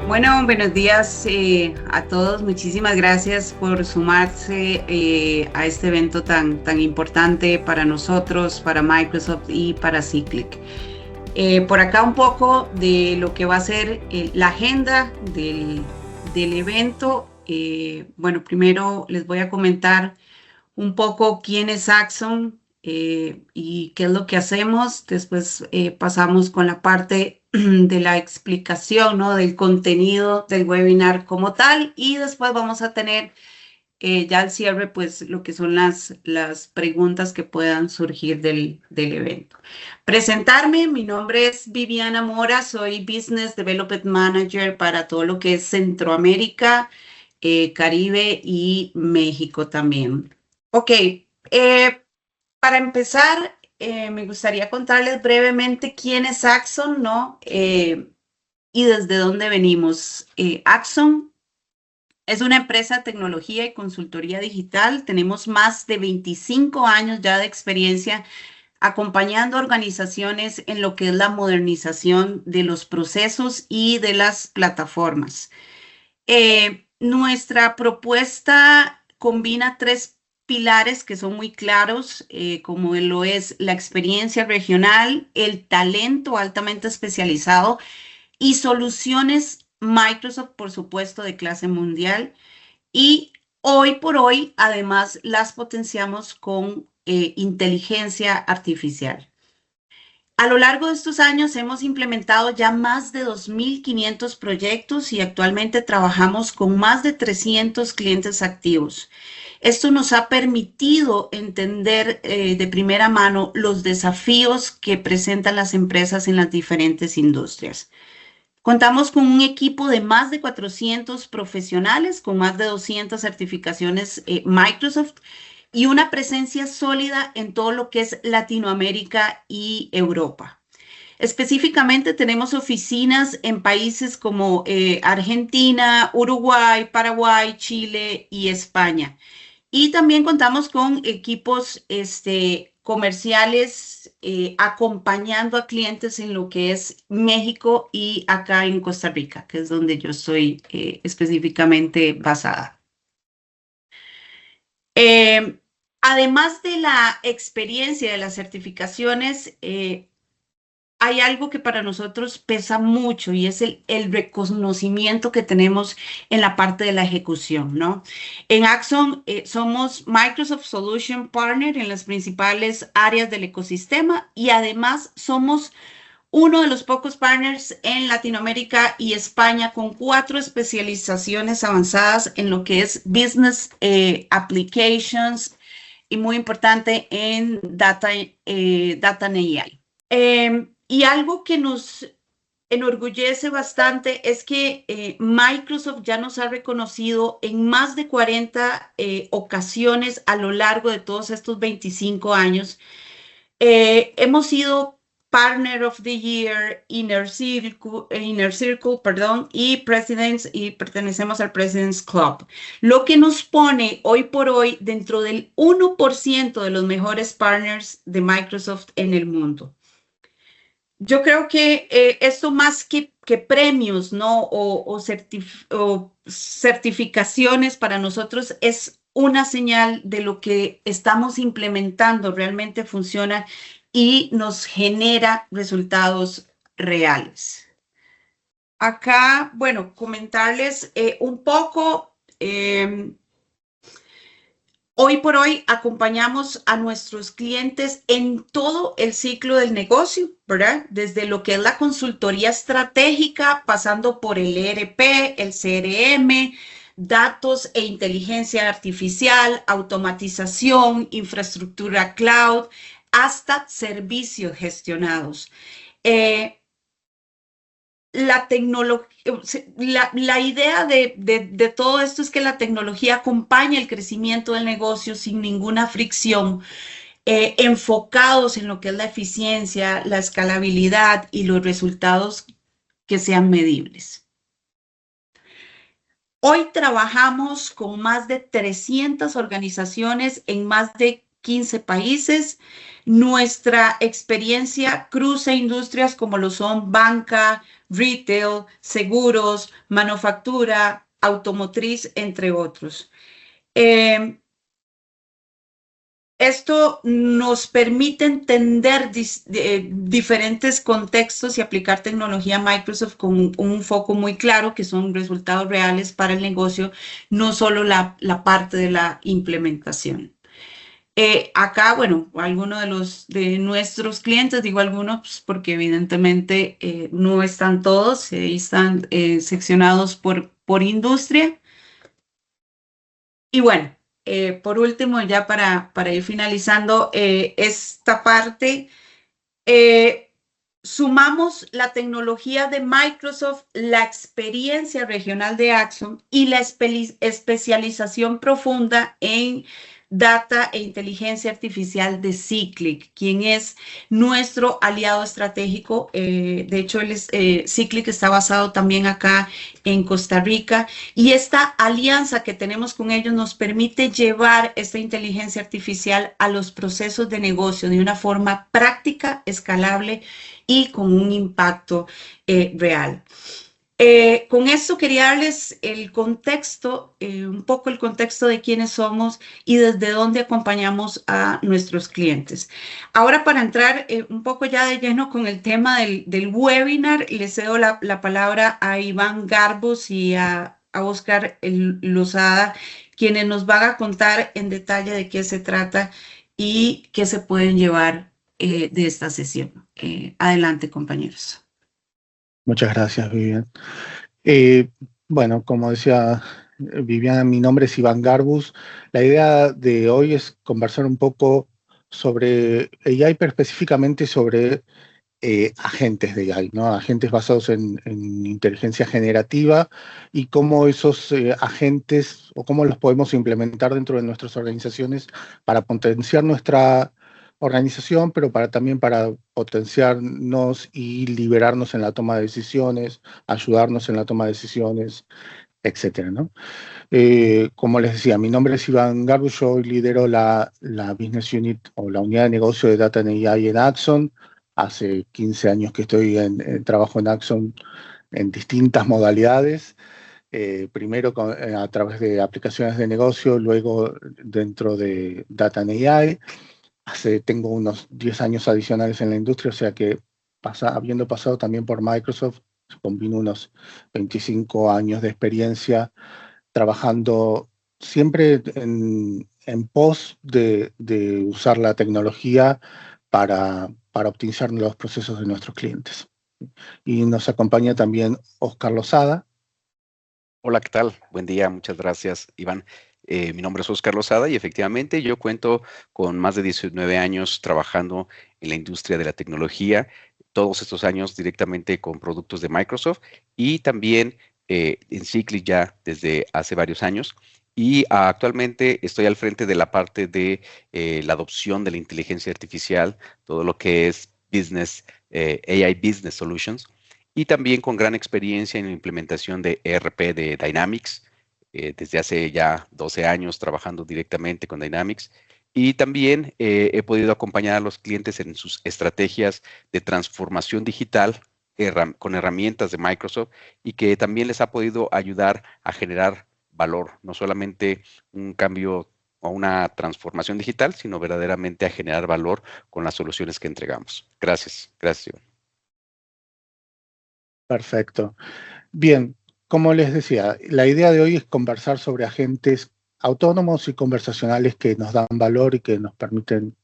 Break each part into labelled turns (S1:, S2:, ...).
S1: Bueno, buenos días a todos. Muchísimas gracias por sumarse a este evento tan importante para nosotros, para Microsoft y para Cyclic. Por acá un poco de lo que va a ser la agenda del evento. Bueno, primero les voy a comentar un poco quién es Axon y qué es lo que hacemos. Después pasamos con la parte de la explicación, ¿no? Del contenido del webinar como tal, y después vamos a tener ya al cierre, pues lo que son las preguntas que puedan surgir del evento. Presentarme, mi nombre es Viviana Mora, soy Business Development Manager para todo lo que es Centroamérica, Caribe y México también. Ok, para empezar, me gustaría contarles brevemente quién es Axon, ¿no? Y desde dónde venimos. Axon es una empresa de tecnología y consultoría digital. Tenemos más de 25 años ya de experiencia acompañando organizaciones en lo que es la modernización de los procesos y de las plataformas. Nuestra propuesta combina tres pilares que son muy claros, como lo es la experiencia regional, el talento altamente especializado y soluciones Microsoft, por supuesto, de clase mundial. Y hoy por hoy, además, las potenciamos con inteligencia artificial. A lo largo de estos años hemos implementado ya más de 2.500 proyectos y actualmente trabajamos con más de 300 clientes activos. Esto nos ha permitido entender de primera mano los desafíos que presentan las empresas en las diferentes industrias. Contamos con un equipo de más de 400 profesionales, con más de 200 certificaciones Microsoft y una presencia sólida en todo lo que es Latinoamérica y Europa. Específicamente tenemos oficinas en países como Argentina, Uruguay, Paraguay, Chile y España. Y también contamos con equipos comerciales acompañando a clientes en lo que es México y acá en Costa Rica, que es donde yo estoy específicamente basada. Además de la experiencia de las certificaciones, hay algo que para nosotros pesa mucho y es el reconocimiento que tenemos en la parte de la ejecución, ¿no? En Axon somos Microsoft Solution Partner en las principales áreas del ecosistema y además somos uno de los pocos partners en Latinoamérica y España con 4 especializaciones avanzadas en lo que es Business Applications y muy importante en Data and AI. Y algo que nos enorgullece bastante es que Microsoft ya nos ha reconocido en más de 40 ocasiones a lo largo de todos estos 25 años. Hemos sido Partner of the Year, Inner Circle, perdón, y Presidents, y pertenecemos al President's Club, lo que nos pone hoy por hoy dentro del 1% de los mejores partners de Microsoft en el mundo. Yo creo que esto más que premios, ¿no? O certificaciones para nosotros es una señal de lo que estamos implementando realmente funciona y nos genera resultados reales. Acá, bueno, comentarles un poco. Hoy por hoy acompañamos a nuestros clientes en todo el ciclo del negocio, ¿verdad? Desde lo que es la consultoría estratégica, pasando por el ERP, el CRM, datos e inteligencia artificial, automatización, infraestructura cloud, hasta servicios gestionados. La idea de todo esto es que la tecnología acompañe el crecimiento del negocio sin ninguna fricción, enfocados en lo que es la eficiencia, la escalabilidad y los resultados que sean medibles. Hoy trabajamos con más de 300 organizaciones en más de 15 países. Nuestra experiencia cruza industrias como lo son banca, retail, seguros, manufactura, automotriz, entre otros. Esto nos permite entender diferentes contextos y aplicar tecnología Microsoft con un foco muy claro, que son resultados reales para el negocio, no solo la parte de la implementación. Acá, bueno, algunos de nuestros clientes, digo algunos porque evidentemente no están todos, están seccionados por industria. Y bueno, por último, ya para ir finalizando esta parte, sumamos la tecnología de Microsoft, la experiencia regional de Axon y la especialización profunda en data e inteligencia artificial de Cyclic, quien es nuestro aliado estratégico. De hecho, Cyclic está basado también acá en Costa Rica, y esta alianza que tenemos con ellos nos permite llevar esta inteligencia artificial a los procesos de negocio de una forma práctica, escalable y con un impacto real. Con esto quería darles el contexto, un poco el contexto de quiénes somos y desde dónde acompañamos a nuestros clientes. Ahora, para entrar un poco ya de lleno con el tema del webinar, le cedo la palabra a Iván Garbus y a Oscar Lozada, quienes nos van a contar en detalle de qué se trata y qué se pueden llevar de esta sesión. Adelante, compañeros.
S2: Muchas gracias, Vivian. Bueno, como decía Viviana, mi nombre es Iván Garbus. La idea de hoy es conversar un poco sobre AI, pero específicamente sobre agentes de AI, ¿no? Agentes basados en inteligencia generativa, y cómo esos agentes, o cómo los podemos implementar dentro de nuestras organizaciones para potenciar nuestra organización, pero también para potenciarnos y liberarnos en la toma de decisiones, ayudarnos en la toma de decisiones, etcétera, ¿no? Como les decía, mi nombre es Iván Garbus, yo lidero la Business Unit o la unidad de negocio de Data and AI en Axon. Hace 15 años que estoy trabajo en Axon en distintas modalidades. Primero a través de aplicaciones de negocio, luego dentro de Data and AI. Tengo unos 10 años adicionales en la industria, o sea que habiendo pasado también por Microsoft, combino unos 25 años de experiencia trabajando siempre en pos de usar la tecnología para optimizar los procesos de nuestros clientes. Y nos acompaña también Oscar Lozada.
S3: Hola, ¿qué tal? Buen día, muchas gracias, Iván. Mi nombre es Oscar Lozada y efectivamente yo cuento con más de 19 años trabajando en la industria de la tecnología, todos estos años directamente con productos de Microsoft y también en Cyclic ya desde hace varios años. Y actualmente estoy al frente de la parte de la adopción de la inteligencia artificial, todo lo que es AI Business Solutions, y también con gran experiencia en la implementación de ERP de Dynamics, desde hace ya 12 años trabajando directamente con Dynamics. Y también he podido acompañar a los clientes en sus estrategias de transformación digital con herramientas de Microsoft, y que también les ha podido ayudar a generar valor, no solamente un cambio o una transformación digital, sino verdaderamente a generar valor con las soluciones que entregamos. Gracias. Gracias, Iván.
S2: Perfecto. Bien, como les decía, la idea de hoy es conversar sobre agentes autónomos y conversacionales que nos dan valor y que nos permiten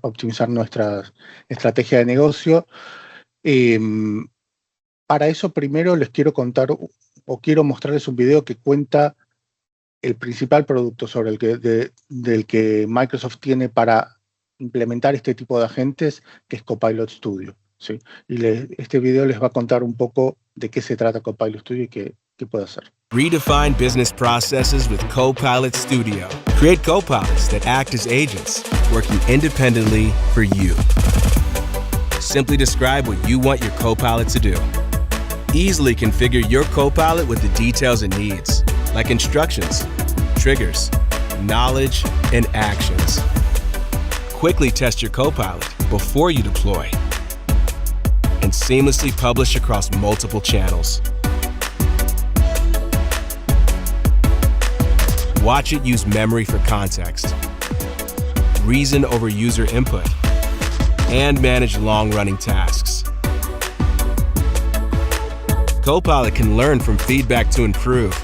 S2: optimizar nuestra estrategia de negocio. Para eso, primero les quiero contar o quiero mostrarles un video que cuenta el principal producto del que Microsoft tiene para implementar este tipo de agentes, que es Copilot Studio, ¿sí? Y este video les va a contar un poco de qué se trata Copilot Studio y qué puede hacer.
S4: Redefine business processes with Copilot Studio. Create copilots that act as agents, working independently for you. Simply describe what you want your copilot to do. Easily configure your copilot with the details it needs, like instructions, triggers, knowledge, and actions. Quickly test your copilot before you deploy. and seamlessly publish across multiple channels. Watch it use memory for context, reason over user input, and manage long-running tasks. Copilot can learn from feedback to improve.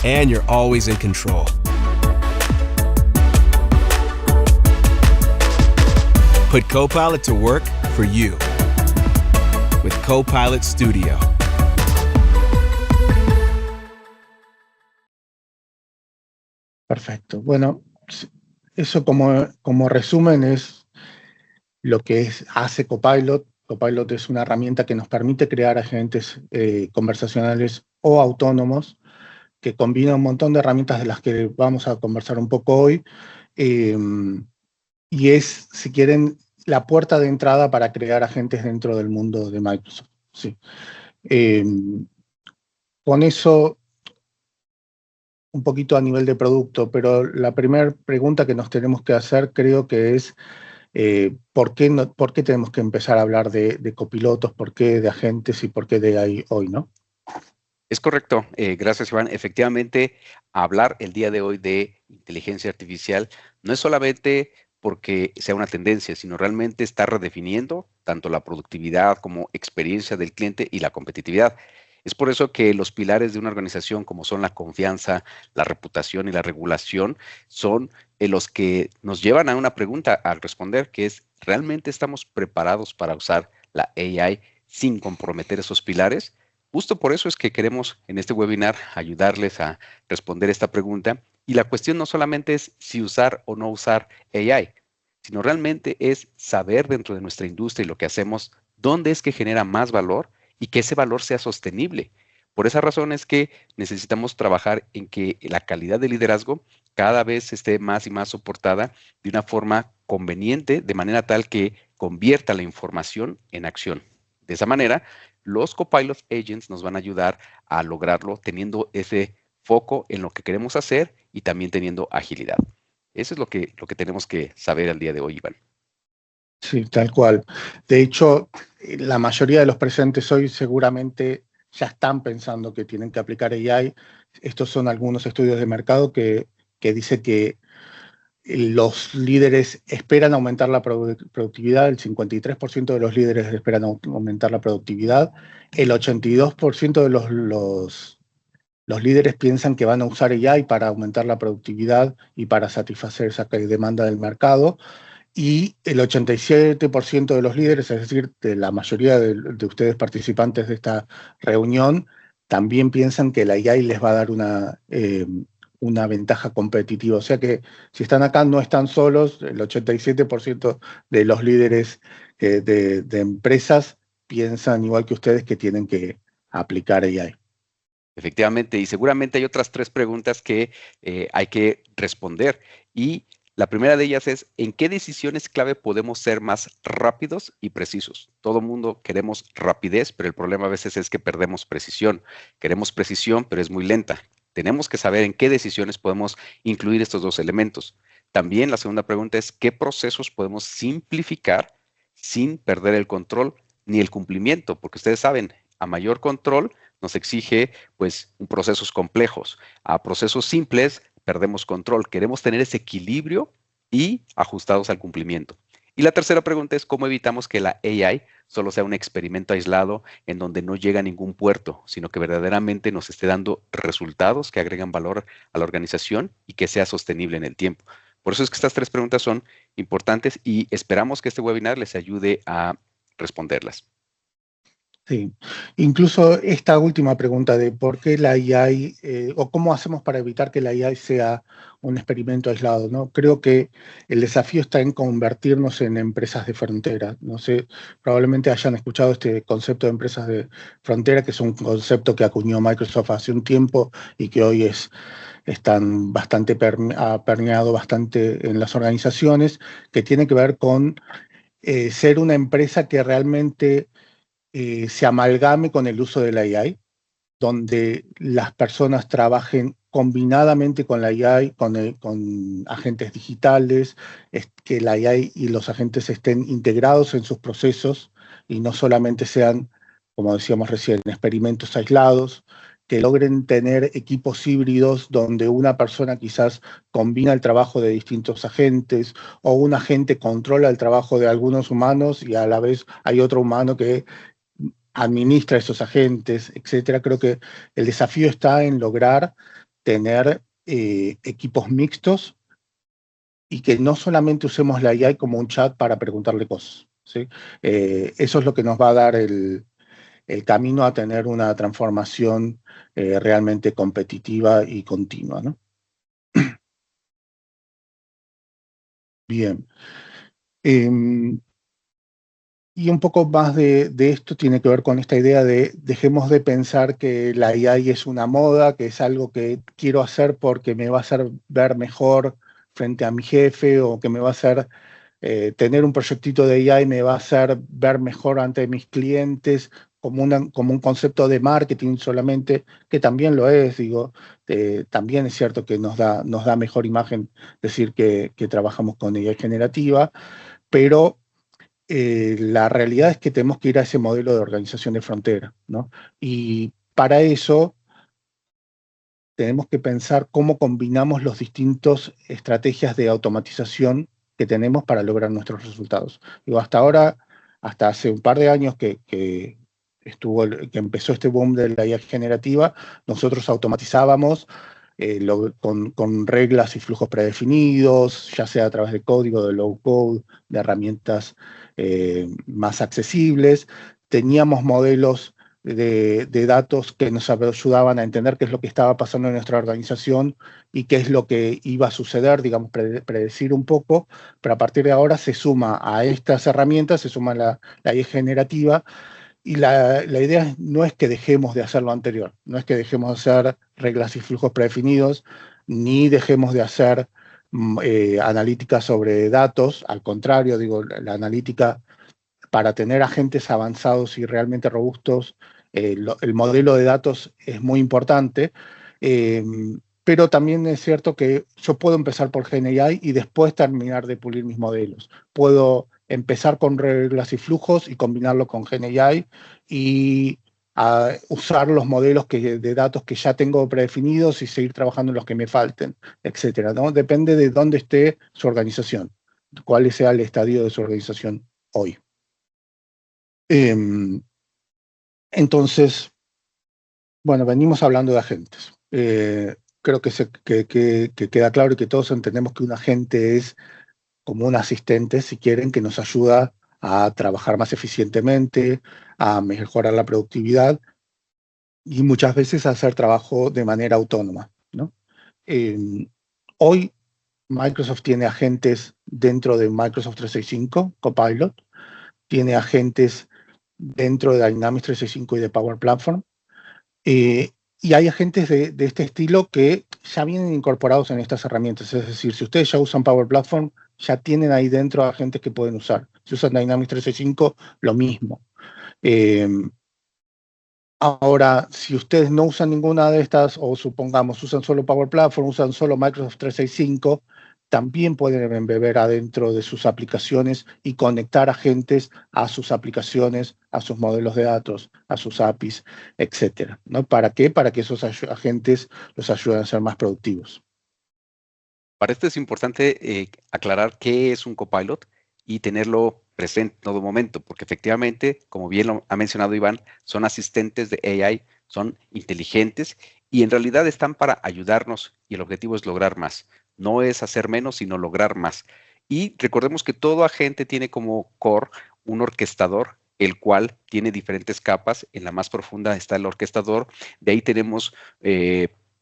S4: And you're always in control. Put Copilot to work for you with Copilot Studio.
S2: Perfecto. Bueno, eso como resumen es lo que hace Copilot. Copilot es una herramienta que nos permite crear agentes conversacionales o autónomos que combina un montón de herramientas de las que vamos a conversar un poco hoy. Y es, si quieren, la puerta de entrada para crear agentes dentro del mundo de Microsoft. Sí. Con eso, un poquito a nivel de producto, pero la primera pregunta que nos tenemos que hacer creo que es ¿por qué tenemos que empezar a hablar de copilotos, por qué de agentes y por qué de AI hoy, ¿no?
S3: Es correcto. Gracias, Iván. Efectivamente, hablar el día de hoy de inteligencia artificial no es solamente porque sea una tendencia, sino realmente está redefiniendo tanto la productividad como experiencia del cliente y la competitividad. Es por eso que los pilares de una organización, como son la confianza, la reputación y la regulación, son los que nos llevan a una pregunta al responder, que es, ¿realmente estamos preparados para usar la AI sin comprometer esos pilares? Justo por eso es que queremos en este webinar ayudarles a responder esta pregunta. Y la cuestión no solamente es si usar o no usar AI, sino realmente es saber dentro de nuestra industria y lo que hacemos, dónde es que genera más valor y que ese valor sea sostenible. Por esa razón es que necesitamos trabajar en que la calidad de liderazgo cada vez esté más y más soportada de una forma conveniente, de manera tal que convierta la información en acción. De esa manera, los Copilot Agents nos van a ayudar a lograrlo teniendo ese foco en lo que queremos hacer y también teniendo agilidad. Eso es lo que tenemos que saber al día de hoy, Iván.
S2: Sí, tal cual. De hecho, la mayoría de los presentes hoy seguramente ya están pensando que tienen que aplicar AI. Estos son algunos estudios de mercado que dicen que los líderes esperan aumentar la productividad, el 53% de los líderes esperan aumentar la productividad, el 82% de los líderes piensan que van a usar AI para aumentar la productividad y para satisfacer esa demanda del mercado, y el 87% de los líderes, es decir, de la mayoría de ustedes participantes de esta reunión, también piensan que la AI les va a dar una ventaja competitiva. O sea que si están acá no están solos, el 87% de los líderes de empresas piensan igual que ustedes que tienen que aplicar AI.
S3: Efectivamente, y seguramente hay otras 3 preguntas que hay que responder. Y la primera de ellas es, ¿en qué decisiones clave podemos ser más rápidos y precisos? Todo mundo queremos rapidez, pero el problema a veces es que perdemos precisión. Queremos precisión, pero es muy lenta. Tenemos que saber en qué decisiones podemos incluir estos 2 elementos. También la segunda pregunta es, ¿qué procesos podemos simplificar sin perder el control ni el cumplimiento? Porque ustedes saben, a mayor control nos exige pues procesos complejos. A procesos simples perdemos control. Queremos tener ese equilibrio y ajustados al cumplimiento. Y la tercera pregunta es, ¿cómo evitamos que la AI solo sea un experimento aislado en donde no llega a ningún puerto, sino que verdaderamente nos esté dando resultados que agregan valor a la organización y que sea sostenible en el tiempo? Por eso es que estas 3 preguntas son importantes y esperamos que este webinar les ayude a responderlas.
S2: Sí, incluso esta última pregunta de por qué la AI o cómo hacemos para evitar que la AI sea un experimento aislado, ¿no? Creo que el desafío está en convertirnos en empresas de frontera. No sé, probablemente hayan escuchado este concepto de empresas de frontera, que es un concepto que acuñó Microsoft hace un tiempo y que hoy ha permeado bastante en las organizaciones, que tiene que ver con ser una empresa que realmente se amalgame con el uso de la AI, donde las personas trabajen combinadamente con la AI, con agentes digitales, es que la AI y los agentes estén integrados en sus procesos y no solamente sean, como decíamos recién, experimentos aislados, que logren tener equipos híbridos donde una persona quizás combina el trabajo de distintos agentes o un agente controla el trabajo de algunos humanos y a la vez hay otro humano que administra esos agentes, etcétera. Creo que el desafío está en lograr tener equipos mixtos y que no solamente usemos la AI como un chat para preguntarle cosas, ¿sí? Eso es lo que nos va a dar el camino a tener una transformación realmente competitiva y continua, ¿no? Bien. Y un poco más de esto tiene que ver con esta idea de dejemos de pensar que la AI es una moda, que es algo que quiero hacer porque me va a hacer ver mejor frente a mi jefe o que me va a hacer tener un proyectito de AI me va a hacer ver mejor ante mis clientes como un concepto de marketing solamente, que también lo es, digo, también es cierto que nos da mejor imagen decir que trabajamos con AI generativa, pero la realidad es que tenemos que ir a ese modelo de organización de frontera, ¿no? Y para eso tenemos que pensar cómo combinamos las distintas estrategias de automatización que tenemos para lograr nuestros resultados. Digo, hasta ahora, hasta hace un par de años que empezó este boom de la IA generativa, nosotros automatizábamos con reglas y flujos predefinidos, ya sea a través de código, de low code, de herramientas más accesibles. Teníamos modelos de datos que nos ayudaban a entender qué es lo que estaba pasando en nuestra organización y qué es lo que iba a suceder, digamos, predecir un poco, pero a partir de ahora se suma a estas herramientas, se suma la IA generativa, y la idea no es que dejemos de hacer lo anterior, no es que dejemos de hacer reglas y flujos predefinidos, ni dejemos de hacer analítica sobre datos, al contrario, digo, la analítica para tener agentes avanzados y realmente robustos, el modelo de datos es muy importante, pero también es cierto que yo puedo empezar por GenAI y después terminar de pulir mis modelos. Puedo empezar con reglas y flujos y combinarlo con GenAI y usar los modelos de datos que ya tengo predefinidos y seguir trabajando en los que me falten, etcétera, ¿no? Depende de dónde esté su organización, cuál sea el estadio de su organización hoy. Entonces, bueno, venimos hablando de agentes. Creo que queda claro y que todos entendemos que un agente es como un asistente, si quieren, que nos ayuda a trabajar más eficientemente, a mejorar la productividad y muchas veces a hacer trabajo de manera autónoma, ¿no? Hoy Microsoft tiene agentes dentro de Microsoft 365, Copilot, tiene agentes dentro de Dynamics 365 y de Power Platform, y hay agentes de este estilo que ya vienen incorporados en estas herramientas. Es decir, si ustedes ya usan Power Platform, ya tienen ahí dentro agentes que pueden usar. Si usan Dynamics 365, lo mismo. Ahora, si ustedes no usan ninguna de estas, o supongamos usan solo Power Platform, usan solo Microsoft 365, también pueden embeber adentro de sus aplicaciones y conectar agentes a sus aplicaciones, a sus modelos de datos, a sus APIs, etcétera, ¿no? ¿Para qué? Para que esos agentes los ayuden a ser más productivos.
S3: Para esto es importante aclarar qué es un copilot y tenerlo presente en todo momento, porque efectivamente, como bien lo ha mencionado Iván, son asistentes de AI, son inteligentes y en realidad están para ayudarnos y el objetivo es lograr más. No es hacer menos, sino lograr más. Y recordemos que todo agente tiene como core un orquestador, el cual tiene diferentes capas. En la más profunda está el orquestador. De ahí tenemos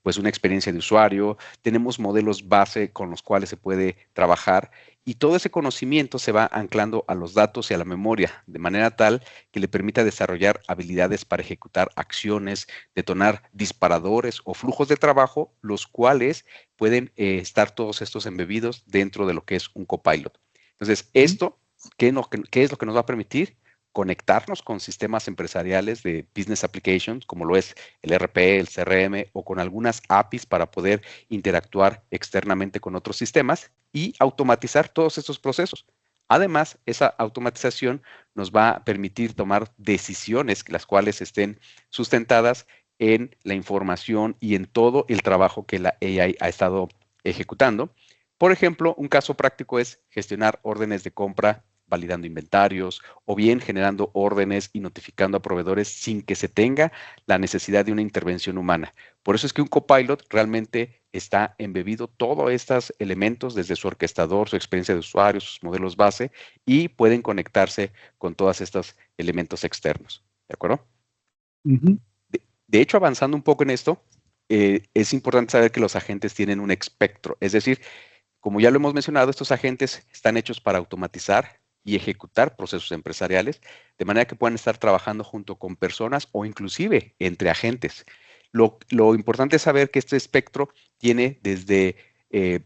S3: pues una experiencia de usuario, tenemos modelos base con los cuales se puede trabajar y todo ese conocimiento se va anclando a los datos y a la memoria, de manera tal que le permita desarrollar habilidades para ejecutar acciones, detonar disparadores o flujos de trabajo, los cuales pueden estar todos estos embebidos dentro de lo que es un copilot. Entonces, esto, ¿qué es lo que nos va a permitir? conectarnos con sistemas empresariales de business applications, como lo es el ERP, el CRM, o con algunas APIs para poder interactuar externamente con otros sistemas y automatizar todos estos procesos. Además, esa automatización nos va a permitir tomar decisiones, las cuales estén sustentadas en la información y en todo el trabajo que la AI ha estado ejecutando. Por ejemplo, un caso práctico es gestionar órdenes de compra, validando inventarios, o bien generando órdenes y notificando a proveedores sin que se tenga la necesidad de una intervención humana. Por eso es que un copilot realmente está embebido todos estos elementos, desde su orquestador, su experiencia de usuario, sus modelos base, y pueden conectarse con todos estos elementos externos. ¿De acuerdo?
S2: Ujú.
S3: De hecho, avanzando un poco en esto, es importante saber que los agentes tienen un espectro. Es decir, como ya lo hemos mencionado, estos agentes están hechos para automatizar y ejecutar procesos empresariales, de manera que puedan estar trabajando junto con personas o inclusive entre agentes. Lo importante es saber que este espectro tiene desde,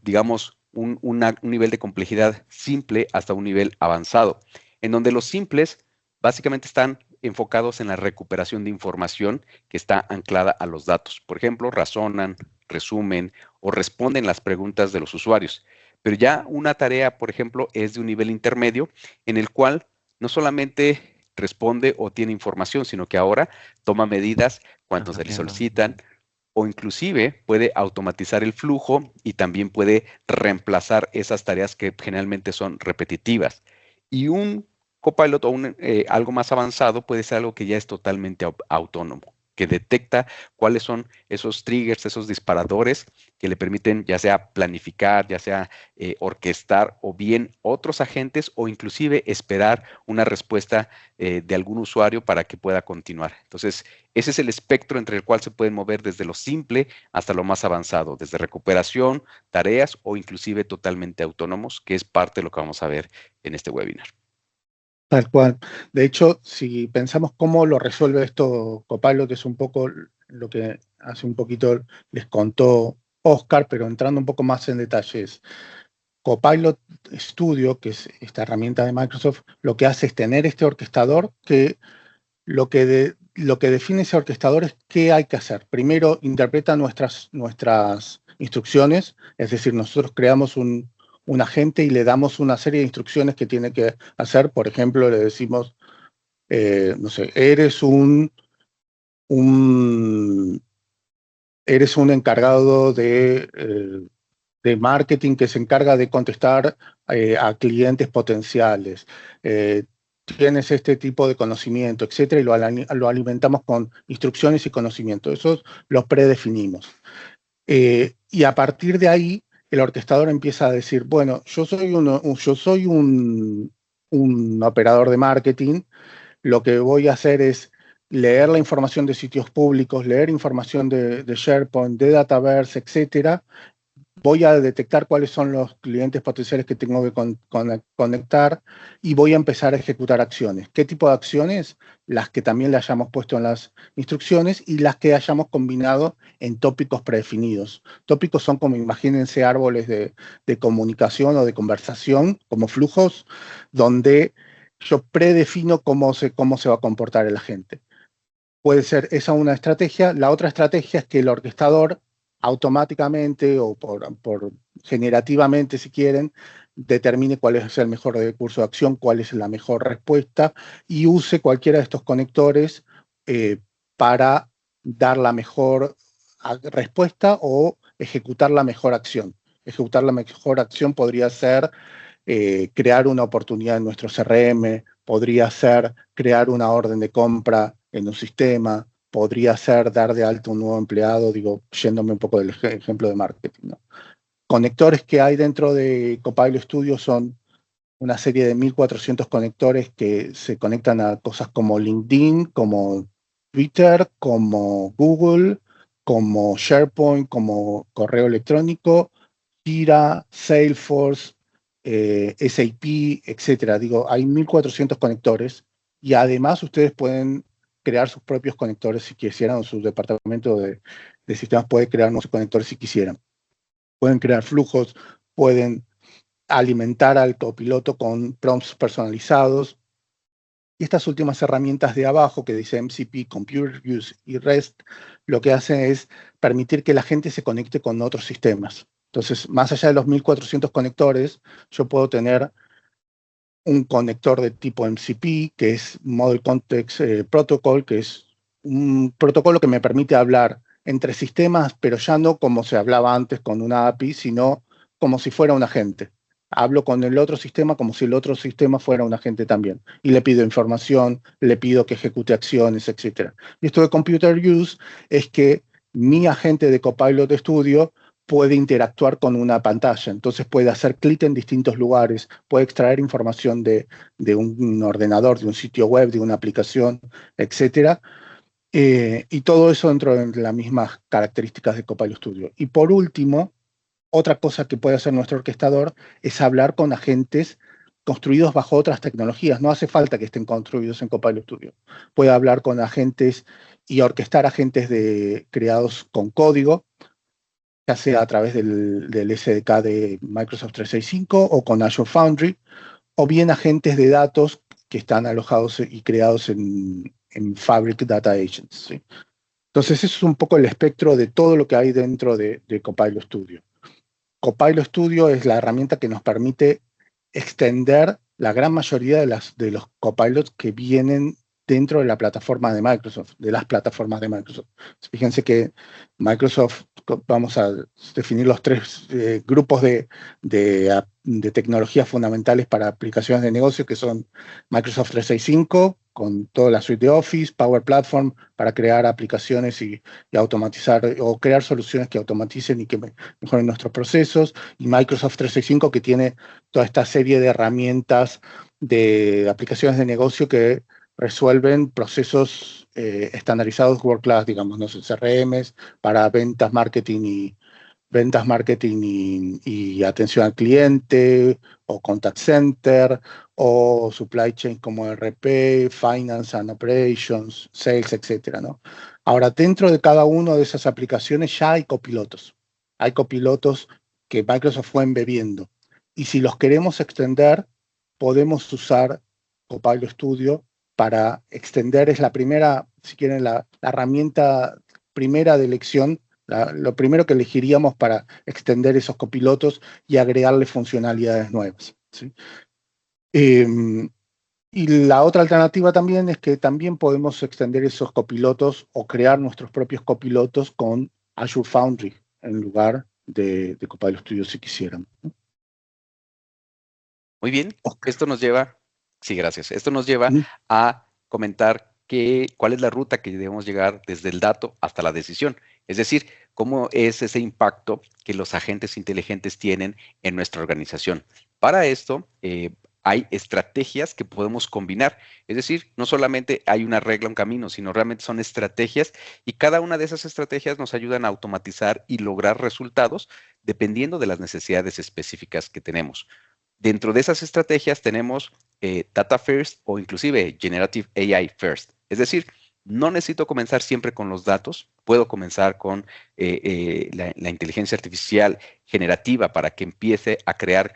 S3: digamos, un nivel de complejidad simple hasta un nivel avanzado, en donde los simples básicamente están enfocados en la recuperación de información que está anclada a los datos. Por ejemplo, razonan, resumen o responden las preguntas de los usuarios. Pero ya una tarea, por ejemplo, es de un nivel intermedio en el cual no solamente responde o tiene información, sino que ahora toma medidas cuando se le solicitan, o inclusive puede automatizar el flujo y también puede reemplazar esas tareas que generalmente son repetitivas. Y un copilot o algo más avanzado puede ser algo que ya es totalmente autónomo, que detecta cuáles son esos triggers, esos disparadores que le permiten ya sea planificar, ya sea orquestar, o bien otros agentes, o inclusive esperar una respuesta de algún usuario para que pueda continuar. Entonces, ese es el espectro entre el cual se pueden mover desde lo simple hasta lo más avanzado, desde recuperación, tareas o inclusive totalmente autónomos, que es parte de lo que vamos a ver en este webinar.
S2: Tal cual. De hecho, si pensamos cómo lo resuelve esto Copilot, es un poco lo que hace un poquito les contó Oscar, pero entrando un poco más en detalles. Copilot Studio, que es esta herramienta de Microsoft, lo que hace es tener este orquestador que lo que define ese orquestador es qué hay que hacer. Primero, interpreta nuestras instrucciones, es decir, nosotros creamos un agente y le damos una serie de instrucciones que tiene que hacer. Por ejemplo, le decimos, no sé, eres un encargado de marketing que se encarga de contestar a clientes potenciales. Tienes este tipo de conocimiento, etcétera, y lo alimentamos con instrucciones y conocimiento. Esos los predefinimos. Y a partir de ahí, el orquestador empieza a decir, bueno, yo soy un operador de marketing, lo que voy a hacer es leer la información de sitios públicos, leer información de SharePoint, de Dataverse, etcétera. Voy a detectar cuáles son los clientes potenciales que tengo que conectar y voy a empezar a ejecutar acciones. ¿Qué tipo de acciones? Las que también le hayamos puesto en las instrucciones y las que hayamos combinado en tópicos predefinidos. Tópicos son como, imagínense, árboles de comunicación o de conversación, como flujos, donde yo predefino cómo se va a comportar el agente. Puede ser esa una estrategia. La otra estrategia es que el orquestador automáticamente o por generativamente, si quieren, determine cuál es el mejor recurso de acción, cuál es la mejor respuesta y use cualquiera de estos conectores para dar la mejor respuesta o ejecutar la mejor acción. Ejecutar la mejor acción podría ser crear una oportunidad en nuestro CRM, podría ser crear una orden de compra en un sistema, podría ser dar de alta un nuevo empleado, digo, yéndome un poco del ejemplo de marketing, ¿no? Conectores que hay dentro de Copilot Studio son una serie de 1.400 conectores que se conectan a cosas como LinkedIn, como Twitter, como Google, como SharePoint, como correo electrónico, Jira, Salesforce, SAP, etcétera. Digo, hay 1.400 conectores y además ustedes pueden crear sus propios conectores si quisieran, o su departamento de sistemas puede crear nuevos conectores si quisieran. Pueden crear flujos, pueden alimentar al copiloto con prompts personalizados. Y estas últimas herramientas de abajo, que dice MCP, Computer Use y REST, lo que hacen es permitir que la gente se conecte con otros sistemas. Entonces, más allá de los 1400 conectores, yo puedo tener un conector de tipo MCP, que es Model Context Protocol, que es un protocolo que me permite hablar entre sistemas, pero ya no como se hablaba antes con una API, sino como si fuera un agente. Hablo con el otro sistema como si el otro sistema fuera un agente también. Y le pido información, le pido que ejecute acciones, etc. Y esto de Computer Use es que mi agente de Copilot Studio puede interactuar con una pantalla. Entonces puede hacer clic en distintos lugares, puede extraer información de un ordenador, de un sitio web, de una aplicación, etc. Y todo eso dentro de las mismas características de Copilot Studio. Y por último, otra cosa que puede hacer nuestro orquestador es hablar con agentes construidos bajo otras tecnologías. No hace falta que estén construidos en Copilot Studio. Puede hablar con agentes y orquestar agentes creados con código, ya sea a través del SDK de Microsoft 365 o con Azure Foundry, o bien agentes de datos que están alojados y creados en Fabric Data Agents, ¿sí? Entonces, eso es un poco el espectro de todo lo que hay dentro de Copilot Studio. Copilot Studio es la herramienta que nos permite extender la gran mayoría de los copilots que vienen dentro de la plataforma de Microsoft, de las plataformas de Microsoft. Fíjense que Microsoft, vamos a definir los tres grupos de tecnologías fundamentales para aplicaciones de negocio, que son Microsoft 365, con toda la suite de Office, Power Platform, para crear aplicaciones y automatizar, o crear soluciones que automaticen y que mejoren nuestros procesos, y Microsoft 365, que tiene toda esta serie de herramientas de aplicaciones de negocio que resuelven procesos estandarizados world class, digamos, no sé, CRMs para ventas, marketing y atención al cliente, o contact center, o supply chain como RP, finance and operations, sales, etcétera, ¿no? Ahora, dentro de cada una de esas aplicaciones ya hay copilotos. Hay copilotos que Microsoft fue embebiendo. Y si los queremos extender, podemos usar Copilot Studio para extender. Es la primera, si quieren, la herramienta primera de elección, lo primero que elegiríamos para extender esos copilotos y agregarle funcionalidades nuevas, ¿sí? Y la otra alternativa también es que también podemos extender esos copilotos o crear nuestros propios copilotos con Azure Foundry en lugar de Copilot Studio si quisieran.
S3: Muy bien,
S2: Okay.
S3: Esto nos lleva, sí, gracias. Esto nos lleva a comentar cuál es la ruta que debemos llegar desde el dato hasta la decisión. Es decir, cómo es ese impacto que los agentes inteligentes tienen en nuestra organización. Para esto, hay estrategias que podemos combinar. Es decir, no solamente hay una regla, un camino, sino realmente son estrategias, y cada una de esas estrategias nos ayudan a automatizar y lograr resultados dependiendo de las necesidades específicas que tenemos. Dentro de esas estrategias tenemos Data First o inclusive Generative AI First. Es decir, no necesito comenzar siempre con los datos, puedo comenzar con la inteligencia artificial generativa para que empiece a crear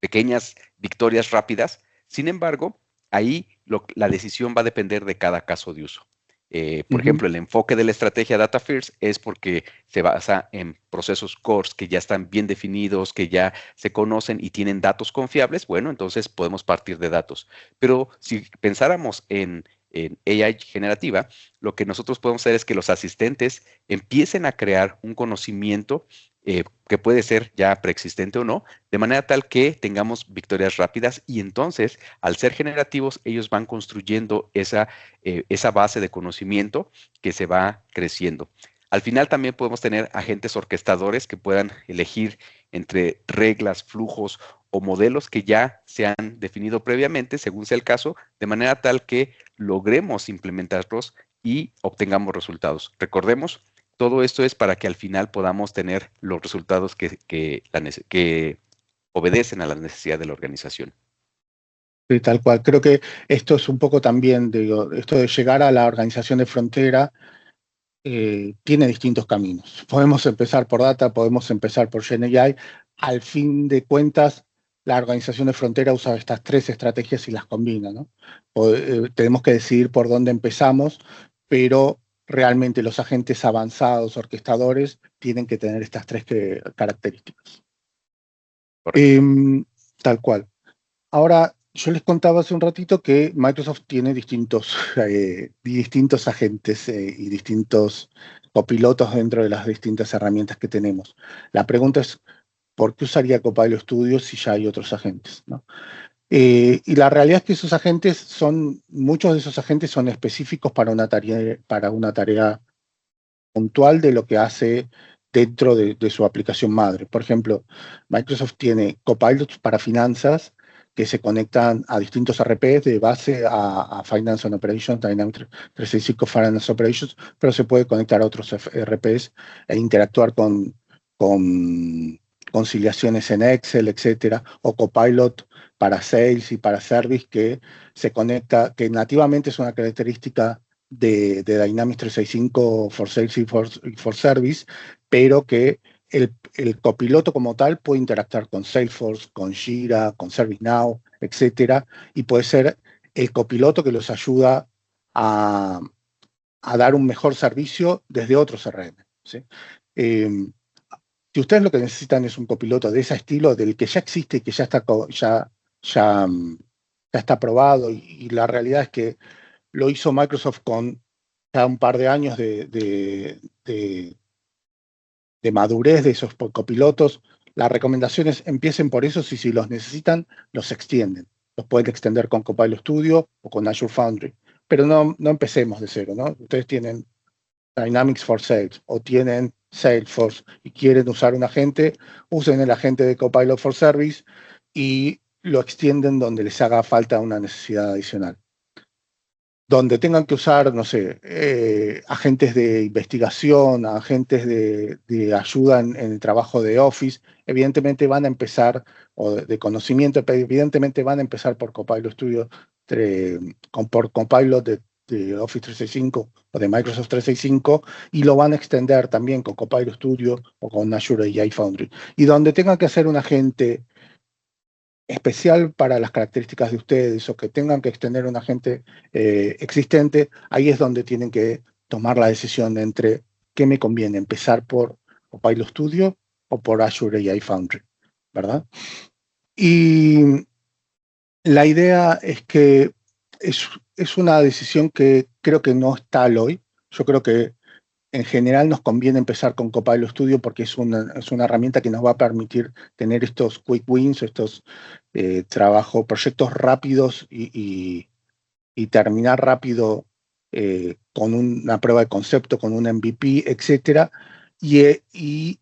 S3: pequeñas victorias rápidas. Sin embargo, ahí la decisión va a depender de cada caso de uso. Por ejemplo, el enfoque de la estrategia Data First es porque se basa en procesos cores que ya están bien definidos, que ya se conocen y tienen datos confiables. Bueno, entonces podemos partir de datos. Pero si pensáramos en AI generativa, lo que nosotros podemos hacer es que los asistentes empiecen a crear un conocimiento que puede ser ya preexistente o no, de manera tal que tengamos victorias rápidas, y entonces, al ser generativos, ellos van construyendo esa base de conocimiento que se va creciendo. Al final también podemos tener agentes orquestadores que puedan elegir entre reglas, flujos o modelos que ya se han definido previamente, según sea el caso, de manera tal que logremos implementarlos y obtengamos resultados. Recordemos, todo esto es para que al final podamos tener los resultados que obedecen a la necesidad de la organización.
S2: Sí, tal cual. Creo que esto es un poco también, digo, esto de llegar a la organización de frontera tiene distintos caminos. Podemos empezar por data, podemos empezar por GenAI. Al fin de cuentas, la organización de frontera usa estas 3 estrategias y las combina, ¿no? Tenemos que decidir por dónde empezamos, pero realmente los agentes avanzados, orquestadores, tienen que tener estas 3 características. Tal cual. Ahora, yo les contaba hace un ratito que Microsoft tiene distintos agentes y distintos copilotos dentro de las distintas herramientas que tenemos. La pregunta es, ¿por qué usaría Copilot Studio si ya hay otros agentes, ¿no? Y la realidad es que esos agentes muchos de esos agentes son específicos para una tarea puntual de lo que hace dentro de su aplicación madre. Por ejemplo, Microsoft tiene copilots para finanzas que se conectan a distintos RPs de base a Finance and Operations, Dynamics 365 Finance Operations, pero se puede conectar a otros RPs e interactuar con conciliaciones en Excel, etcétera, o Copilot para Sales y para Service que se conecta, que nativamente es una característica de Dynamics 365 for Sales y for Service, pero que el copiloto como tal puede interactuar con Salesforce, con Jira, con ServiceNow, etcétera, y puede ser el copiloto que los ayuda a dar un mejor servicio desde otros CRM, ¿sí? Si ustedes lo que necesitan es un copiloto de ese estilo, del que ya existe y que ya está probado, y la realidad es que lo hizo Microsoft con ya un par de años de madurez de esos copilotos, la recomendación es empiecen por eso, y si los necesitan, los extienden. Los pueden extender con Copilot Studio o con Azure Foundry. Pero no empecemos de cero, ¿no? Ustedes tienen Dynamics for Sales o tienen Salesforce y quieren usar un agente, usen el agente de Copilot for Service y lo extienden donde les haga falta una necesidad adicional. Donde tengan que usar, no sé, agentes de investigación, agentes de ayuda en el trabajo de Office, evidentemente van a empezar, o de conocimiento, evidentemente van a empezar por Copilot Studio, por Copilot de Office 365 o de Microsoft 365, y lo van a extender también con Copilot Studio o con Azure AI Foundry. Y donde tengan que hacer un agente especial para las características de ustedes o que tengan que extender un agente existente, ahí es donde tienen que tomar la decisión entre qué me conviene, empezar por Copilot Studio o por Azure AI Foundry, ¿verdad? Y la idea es que es una decisión que creo que no está al hoy. Yo creo que en general nos conviene empezar con Copilot Studio porque es una herramienta que nos va a permitir tener estos quick wins, estos proyectos rápidos y terminar rápido con una prueba de concepto, con un MVP, etcétera, y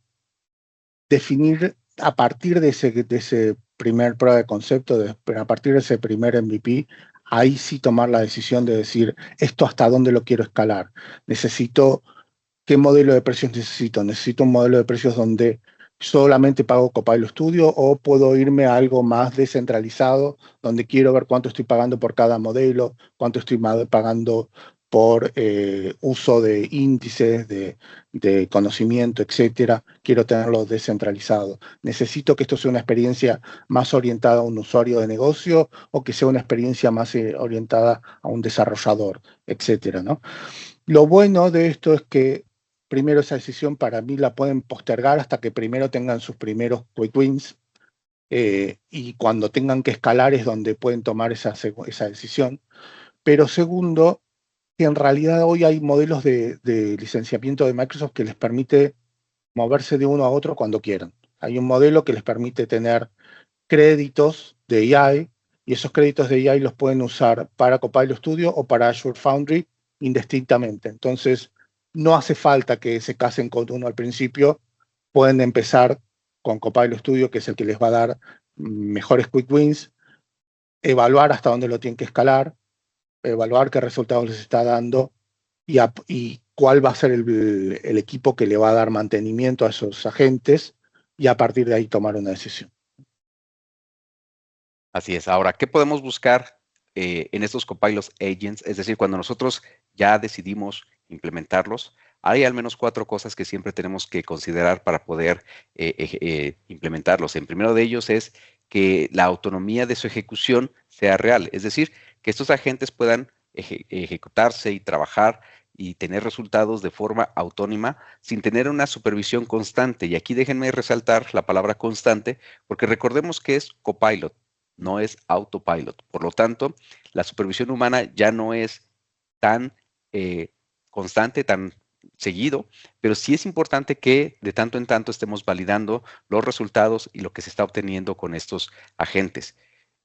S2: definir a partir de ese primer prueba de concepto, a partir de ese primer MVP, ahí sí tomar la decisión de decir, esto hasta dónde lo quiero escalar. ¿Qué modelo de precios necesito? ¿Necesito un modelo de precios donde solamente pago Copilot Studio o puedo irme a algo más descentralizado, donde quiero ver cuánto estoy pagando por cada modelo, cuánto estoy pagando por uso de índices, de conocimiento, etcétera? Quiero tenerlo descentralizado. ¿Necesito que esto sea una experiencia más orientada a un usuario de negocio o que sea una experiencia más orientada a un desarrollador, etcétera, ¿no? Lo bueno de esto es que primero esa decisión para mí la pueden postergar hasta que primero tengan sus primeros quick wins y cuando tengan que escalar es donde pueden tomar esa decisión. Pero segundo, que en realidad hoy hay modelos de licenciamiento de Microsoft que les permite moverse de uno a otro cuando quieran. Hay un modelo que les permite tener créditos de AI y esos créditos de AI los pueden usar para Copilot Studio o para Azure Foundry indistintamente. Entonces, no hace falta que se casen con uno al principio. Pueden empezar con Copilot Studio, que es el que les va a dar mejores quick wins, evaluar hasta dónde lo tienen que escalar, evaluar qué resultados les está dando y cuál va a ser el equipo que le va a dar mantenimiento a esos agentes y a partir de ahí tomar una decisión.
S3: Así es. Ahora, ¿qué podemos buscar en estos Copilot Agents? Es decir, cuando nosotros ya decidimos implementarlos, hay al menos 4 cosas que siempre tenemos que considerar para poder implementarlos. El primero de ellos es que la autonomía de su ejecución sea real, es decir, que estos agentes puedan ejecutarse y trabajar y tener resultados de forma autónoma sin tener una supervisión constante. Y aquí déjenme resaltar la palabra constante, porque recordemos que es copilot, no es autopilot. Por lo tanto, la supervisión humana ya no es tan constante, tan seguido, pero sí es importante que de tanto en tanto estemos validando los resultados y lo que se está obteniendo con estos agentes.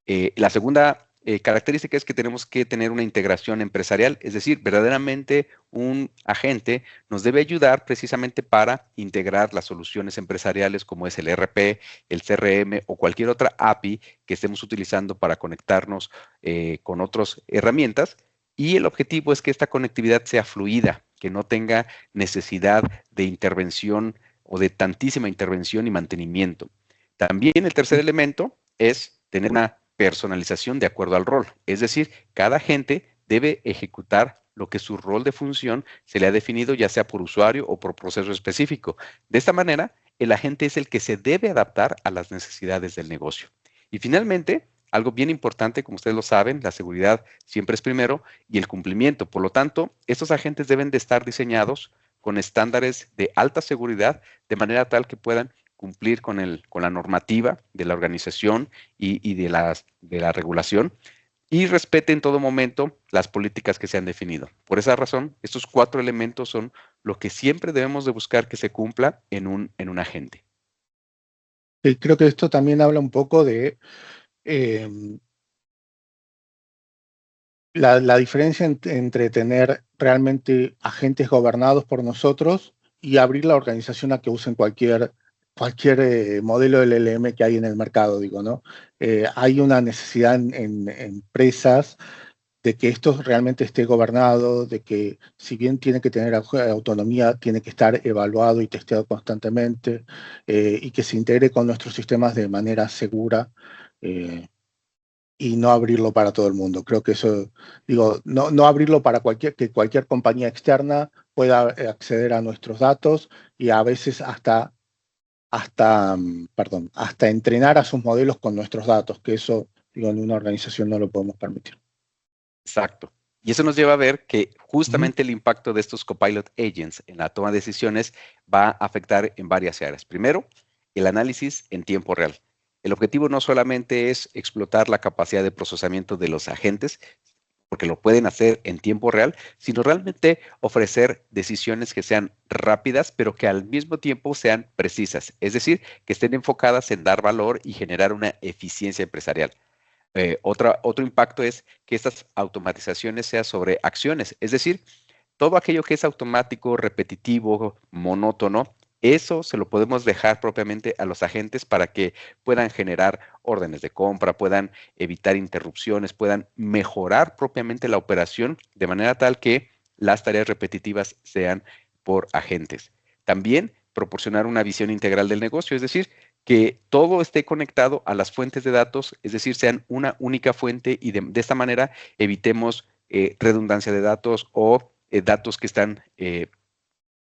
S3: La segunda característica es que tenemos que tener una integración empresarial, es decir, verdaderamente un agente nos debe ayudar precisamente para integrar las soluciones empresariales como es el ERP, el CRM o cualquier otra API que estemos utilizando para conectarnos con otras herramientas. Y el objetivo es que esta conectividad sea fluida, que no tenga necesidad de intervención o de tantísima intervención y mantenimiento. También el tercer elemento es tener una personalización de acuerdo al rol. Es decir, cada agente debe ejecutar lo que su rol de función se le ha definido, ya sea por usuario o por proceso específico. De esta manera, el agente es el que se debe adaptar a las necesidades del negocio. Y finalmente, algo bien importante, como ustedes lo saben, la seguridad siempre es primero y el cumplimiento. Por lo tanto, estos agentes deben de estar diseñados con estándares de alta seguridad de manera tal que puedan cumplir con la normativa de la organización y de la regulación y respete en todo momento las políticas que se han definido. Por esa razón, estos 4 elementos son lo que siempre debemos de buscar que se cumpla en un agente.
S2: Y creo que esto también habla un poco de la diferencia entre tener realmente agentes gobernados por nosotros y abrir la organización a que usen cualquier modelo del LLM que hay en el mercado, digo, ¿no? Hay una necesidad en empresas de que esto realmente esté gobernado, de que si bien tiene que tener autonomía, tiene que estar evaluado y testeado constantemente y que se integre con nuestros sistemas de manera segura y no abrirlo para todo el mundo. Creo que eso, digo, no abrirlo para que cualquier compañía externa pueda acceder a nuestros datos y a veces hasta entrenar a sus modelos con nuestros datos, que eso, digo, en una organización no lo podemos permitir.
S3: Exacto. Y eso nos lleva a ver que justamente el impacto de estos Copilot Agents en la toma de decisiones va a afectar en varias áreas. Primero, el análisis en tiempo real. El objetivo no solamente es explotar la capacidad de procesamiento de los agentes, porque lo pueden hacer en tiempo real, sino realmente ofrecer decisiones que sean rápidas, pero que al mismo tiempo sean precisas. Es decir, que estén enfocadas en dar valor y generar una eficiencia empresarial. Otro impacto es que estas automatizaciones sean sobre acciones, es decir, todo aquello que es automático, repetitivo, monótono, eso se lo podemos dejar propiamente a los agentes para que puedan generar órdenes de compra, puedan evitar interrupciones, puedan mejorar propiamente la operación de manera tal que las tareas repetitivas sean por agentes. También proporcionar una visión integral del negocio, es decir, que todo esté conectado a las fuentes de datos, es decir, sean una única fuente y de esta manera evitemos redundancia de datos o datos que están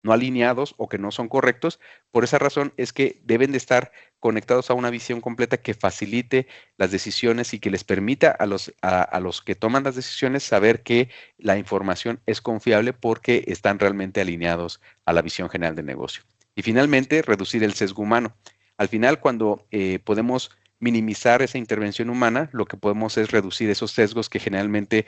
S3: no alineados o que no son correctos. Por esa razón es que deben de estar conectados a una visión completa que facilite las decisiones y que les permita a los que toman las decisiones saber que la información es confiable porque están realmente alineados a la visión general del negocio. Y finalmente, reducir el sesgo humano. Al final, cuando podemos minimizar esa intervención humana, lo que podemos es reducir esos sesgos que generalmente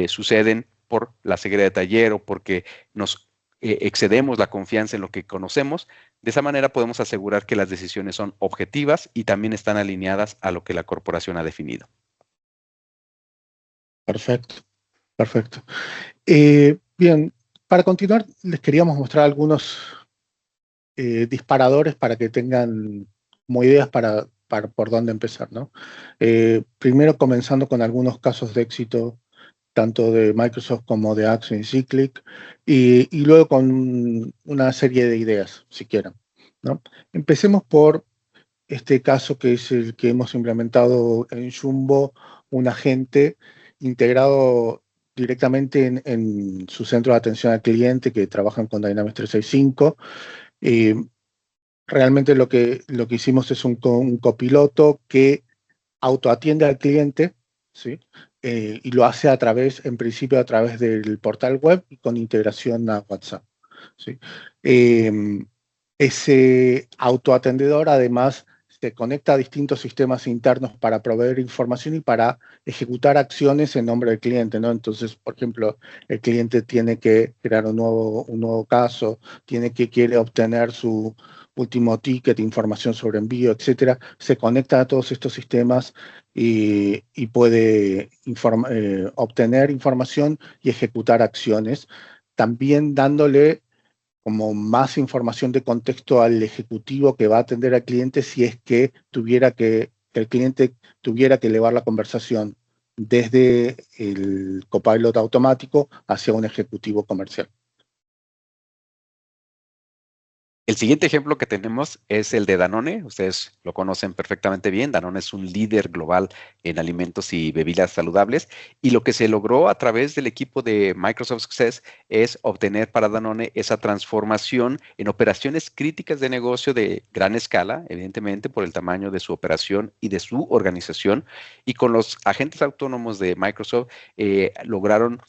S3: suceden por la ceguera de taller o porque nos excedemos la confianza en lo que conocemos. De esa manera podemos asegurar que las decisiones son objetivas y también están alineadas a lo que la corporación ha definido.
S2: Perfecto, perfecto. Bien, para continuar, les queríamos mostrar algunos disparadores para que tengan como ideas para por dónde empezar, ¿no? Primero comenzando con algunos casos de éxito tanto de Microsoft como de Axon y Cyclic, y luego con una serie de ideas, si quieren, ¿no? Empecemos por este caso que es el que hemos implementado en Jumbo, un agente integrado directamente en su centro de atención al cliente que trabajan con Dynamics 365. Realmente lo que hicimos es un copiloto que autoatiende al cliente, ¿sí? Y lo hace en principio a través del portal web y con integración a WhatsApp, ¿sí? Ese autoatendedor además se conecta a distintos sistemas internos para proveer información y para ejecutar acciones en nombre del cliente, ¿no? Entonces, por ejemplo, el cliente tiene que crear un nuevo caso, quiere obtener su último ticket, información sobre envío, etcétera. Se conecta a todos estos sistemas y puede obtener información y ejecutar acciones, también dándole como más información de contexto al ejecutivo que va a atender al cliente si es que el cliente tuviera que elevar la conversación desde el copilot automático hacia un ejecutivo comercial.
S3: El siguiente ejemplo que tenemos es el de Danone. Ustedes lo conocen perfectamente bien. Danone es un líder global en alimentos y bebidas saludables. Y lo que se logró a través del equipo de Microsoft Success es obtener para Danone esa transformación en operaciones críticas de negocio de gran escala, evidentemente por el tamaño de su operación y de su organización. Y con los agentes autónomos de Microsoft lograron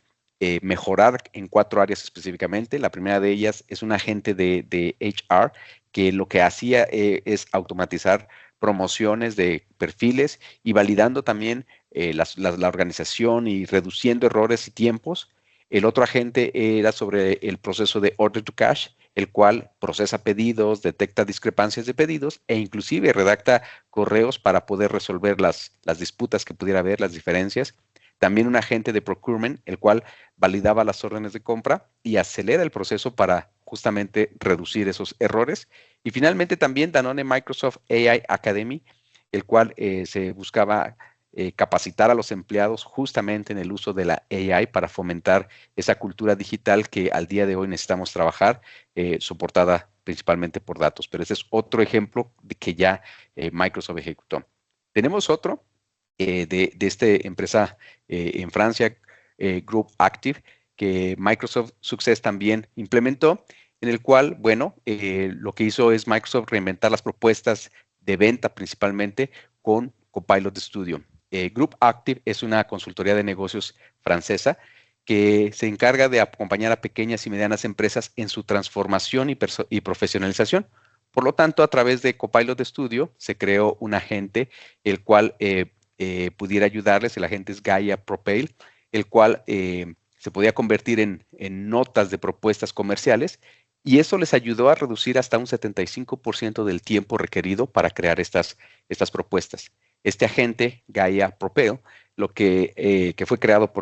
S3: mejorar en 4 áreas específicamente. La primera de ellas es un agente de HR que lo que hacía es automatizar promociones de perfiles y validando también la organización y reduciendo errores y tiempos. El otro agente era sobre el proceso de order to cash, el cual procesa pedidos, detecta discrepancias de pedidos e inclusive redacta correos para poder resolver las disputas que pudiera haber, las diferencias. También un agente de procurement, el cual validaba las órdenes de compra y acelera el proceso para justamente reducir esos errores. Y finalmente también Danone Microsoft AI Academy, el cual se buscaba capacitar a los empleados justamente en el uso de la AI para fomentar esa cultura digital que al día de hoy necesitamos trabajar, soportada principalmente por datos. Pero ese es otro ejemplo de que ya Microsoft ejecutó. Tenemos otro de esta empresa en Francia, Group Active, que Microsoft Success también implementó, en el cual, bueno, lo que hizo es Microsoft reinventar las propuestas de venta principalmente con Copilot Studio. Group Active es una consultoría de negocios francesa que se encarga de acompañar a pequeñas y medianas empresas en su transformación y profesionalización. Por lo tanto, a través de Copilot Studio se creó un agente, el cual pudiera ayudarles. El agente es Gaia Propel, el cual se podía convertir en notas de propuestas comerciales, y eso les ayudó a reducir hasta un 75% del tiempo requerido para crear estas propuestas. Este agente, Gaia Propel, lo que fue creado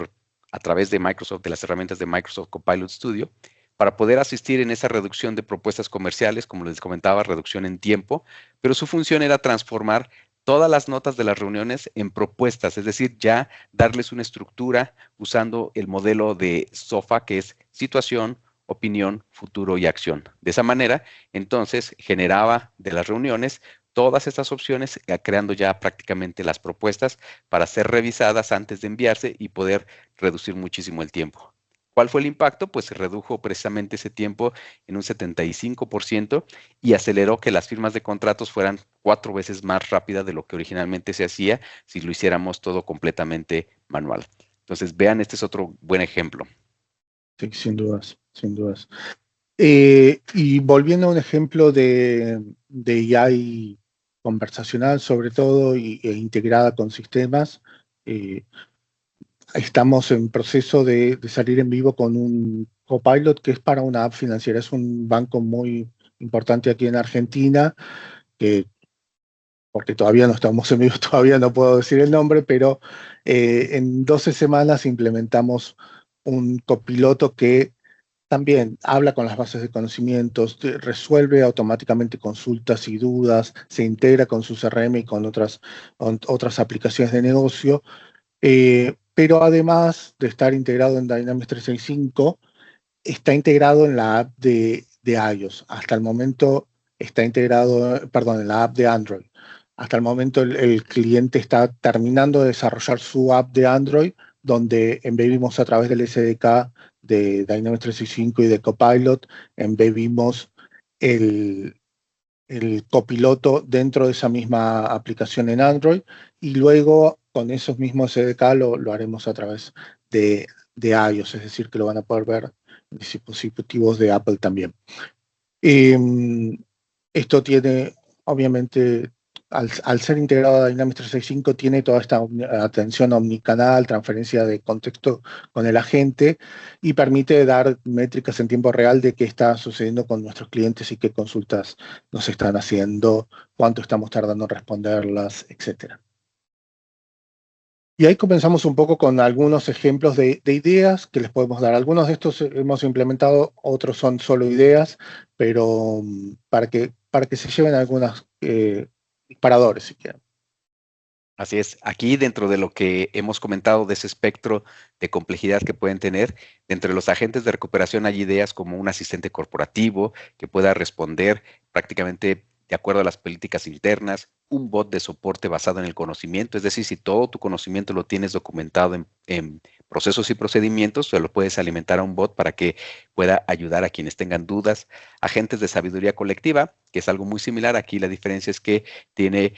S3: a través de Microsoft, de las herramientas de Microsoft Copilot Studio, para poder asistir en esa reducción de propuestas comerciales, como les comentaba, reducción en tiempo, pero su función era transformar todas las notas de las reuniones en propuestas, es decir, ya darles una estructura usando el modelo de SOFA, que es situación, opinión, futuro y acción. De esa manera, entonces, generaba de las reuniones todas estas opciones, creando ya prácticamente las propuestas para ser revisadas antes de enviarse y poder reducir muchísimo el tiempo. ¿Cuál fue el impacto? Pues se redujo precisamente ese tiempo en un 75% y aceleró que las firmas de contratos fueran 4 veces más rápidas de lo que originalmente se hacía si lo hiciéramos todo completamente manual. Entonces, vean, este es otro buen ejemplo.
S2: Sí, sin dudas, sin dudas. Y volviendo a un ejemplo de AI conversacional, sobre todo, e integrada con sistemas, estamos en proceso de salir en vivo con un Copilot que es para una app financiera. Es un banco muy importante aquí en Argentina, porque todavía no estamos en vivo, todavía no puedo decir el nombre, pero en 12 semanas implementamos un copiloto que también habla con las bases de conocimientos, resuelve automáticamente consultas y dudas, se integra con su CRM y con otras aplicaciones de negocio, pero además de estar integrado en Dynamics 365, está integrado en la app de iOS. Hasta el momento está integrado, en la app de Android. Hasta el momento el cliente está terminando de desarrollar su app de Android, donde embebimos a través del SDK de Dynamics 365 y de Copilot, embebimos el el copiloto dentro de esa misma aplicación en Android, y luego con esos mismos SDK lo haremos a través de iOS, es decir, que lo van a poder ver en dispositivos de Apple también. Esto tiene, obviamente, al ser integrado a Dynamics 365, tiene toda esta atención omnicanal, transferencia de contexto con el agente, y permite dar métricas en tiempo real de qué está sucediendo con nuestros clientes y qué consultas nos están haciendo, cuánto estamos tardando en responderlas, etc. Y ahí comenzamos un poco con algunos ejemplos de ideas que les podemos dar. Algunos de estos hemos implementado, otros son solo ideas, pero para que se lleven algunos disparadores, si quieren.
S3: Así es. Aquí, dentro de lo que hemos comentado de ese espectro de complejidad que pueden tener, entre los agentes de recuperación hay ideas como un asistente corporativo que pueda responder prácticamente de acuerdo a las políticas internas, un bot de soporte basado en el conocimiento, es decir, si todo tu conocimiento lo tienes documentado en procesos y procedimientos, se lo puedes alimentar a un bot para que pueda ayudar a quienes tengan dudas. Agentes de sabiduría colectiva, que es algo muy similar. Aquí la diferencia es que tiene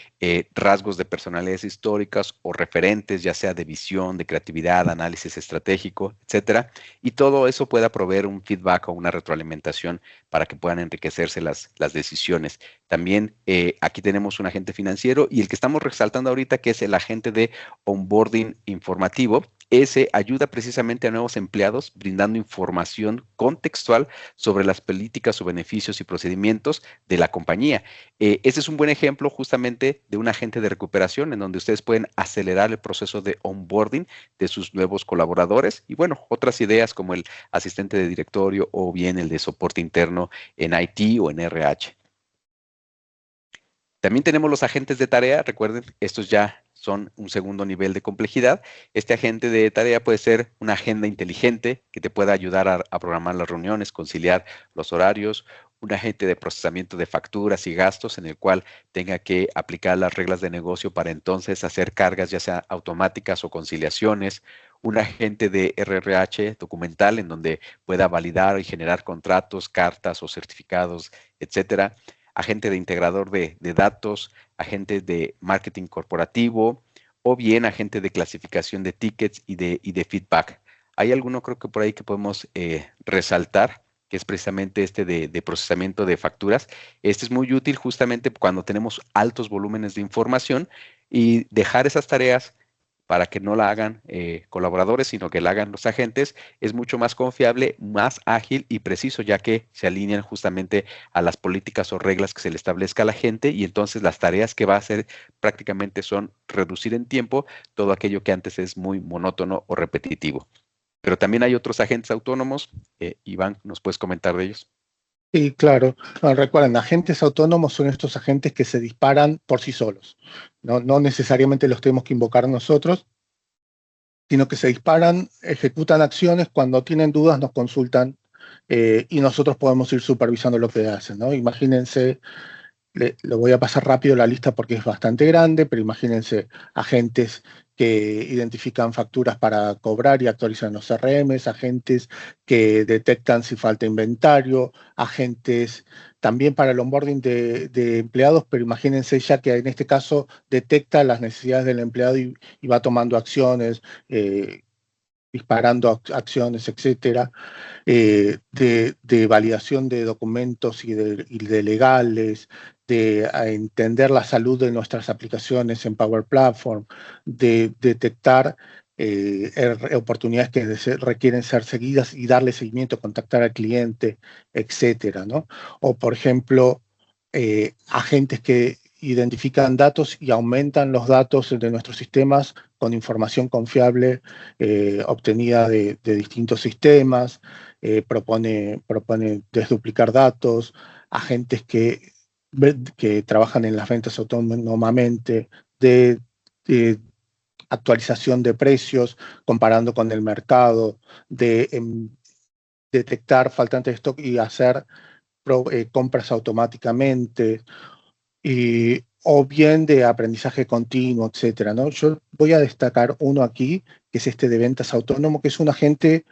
S3: rasgos de personalidades históricas o referentes, ya sea de visión, de creatividad, análisis estratégico, etcétera. Y todo eso pueda proveer un feedback o una retroalimentación para que puedan enriquecerse las decisiones. También aquí tenemos un agente financiero, y el que estamos resaltando ahorita, que es el agente de onboarding informativo. Ese ayuda precisamente a nuevos empleados brindando información contextual sobre las políticas o beneficios y procedimientos de la compañía. Ese es un buen ejemplo justamente de un agente de recuperación en donde ustedes pueden acelerar el proceso de onboarding de sus nuevos colaboradores. Y bueno, otras ideas como el asistente de directorio o bien el de soporte interno en IT o en RH. También tenemos los agentes de tarea. Recuerden, estos ya son un segundo nivel de complejidad. Este agente de tarea puede ser una agenda inteligente que te pueda ayudar a programar las reuniones, conciliar los horarios, un agente de procesamiento de facturas y gastos en el cual tenga que aplicar las reglas de negocio para entonces hacer cargas ya sea automáticas o conciliaciones, un agente de RRH documental en donde pueda validar y generar contratos, cartas o certificados, etcétera. Agente de integrador de datos, agente de marketing corporativo o bien agente de clasificación de tickets y de feedback. Hay alguno creo que por ahí que podemos resaltar, que es precisamente este de procesamiento de facturas. Este es muy útil justamente cuando tenemos altos volúmenes de información, y dejar esas tareas para que no la hagan colaboradores, sino que la hagan los agentes, es mucho más confiable, más ágil y preciso, ya que se alinean justamente a las políticas o reglas que se le establezca a la gente, y entonces las tareas que va a hacer prácticamente son reducir en tiempo todo aquello que antes es muy monótono o repetitivo. Pero también hay otros agentes autónomos. Iván, ¿nos puedes comentar de ellos?
S2: Sí, claro. Recuerden, agentes autónomos son estos agentes que se disparan por sí solos. No necesariamente los tenemos que invocar nosotros, sino que se disparan, ejecutan acciones, cuando tienen dudas nos consultan y nosotros podemos ir supervisando lo que hacen, ¿no? Imagínense, lo voy a pasar rápido la lista porque es bastante grande, pero imagínense agentes que identifican facturas para cobrar y actualizan los CRMs, agentes que detectan si falta inventario, agentes también para el onboarding de empleados, pero imagínense ya que en este caso detecta las necesidades del empleado y va tomando acciones, disparando acciones, etcétera, de validación de documentos y de legales, de entender la salud de nuestras aplicaciones en Power Platform, de detectar oportunidades que requieren ser seguidas y darle seguimiento, contactar al cliente, etcétera, ¿no? O, por ejemplo, agentes que identifican datos y aumentan los datos de nuestros sistemas con información confiable obtenida de distintos sistemas, propone desduplicar datos, agentes que trabajan en las ventas autónomamente, de actualización de precios, comparando con el mercado, de detectar faltantes de stock y hacer compras automáticamente, o bien de aprendizaje continuo, etcétera, ¿no? Yo voy a destacar uno aquí, que es este de ventas autónomo, que es un agente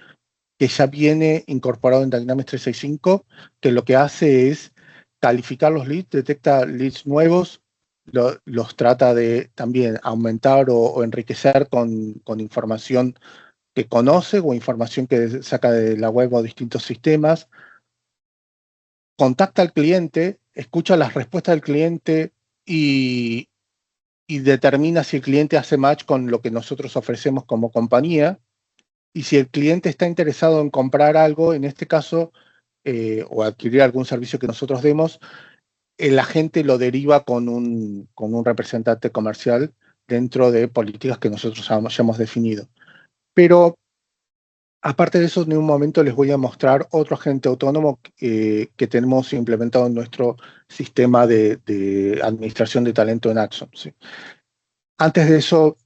S2: que ya viene incorporado en Dynamics 365, que lo que hace es calificar los leads, detecta leads nuevos, los trata de también aumentar o enriquecer con información que conoce o información que saca de la web o distintos sistemas, contacta al cliente, escucha las respuestas del cliente y determina si el cliente hace match con lo que nosotros ofrecemos como compañía, y si el cliente está interesado en comprar algo, en este caso, o adquirir algún servicio que nosotros demos, el agente lo deriva con un representante comercial dentro de políticas que nosotros ya hemos definido. Pero aparte de eso, en un momento les voy a mostrar otro agente autónomo que tenemos implementado en nuestro sistema de administración de talento en Axon, ¿sí? Antes de eso,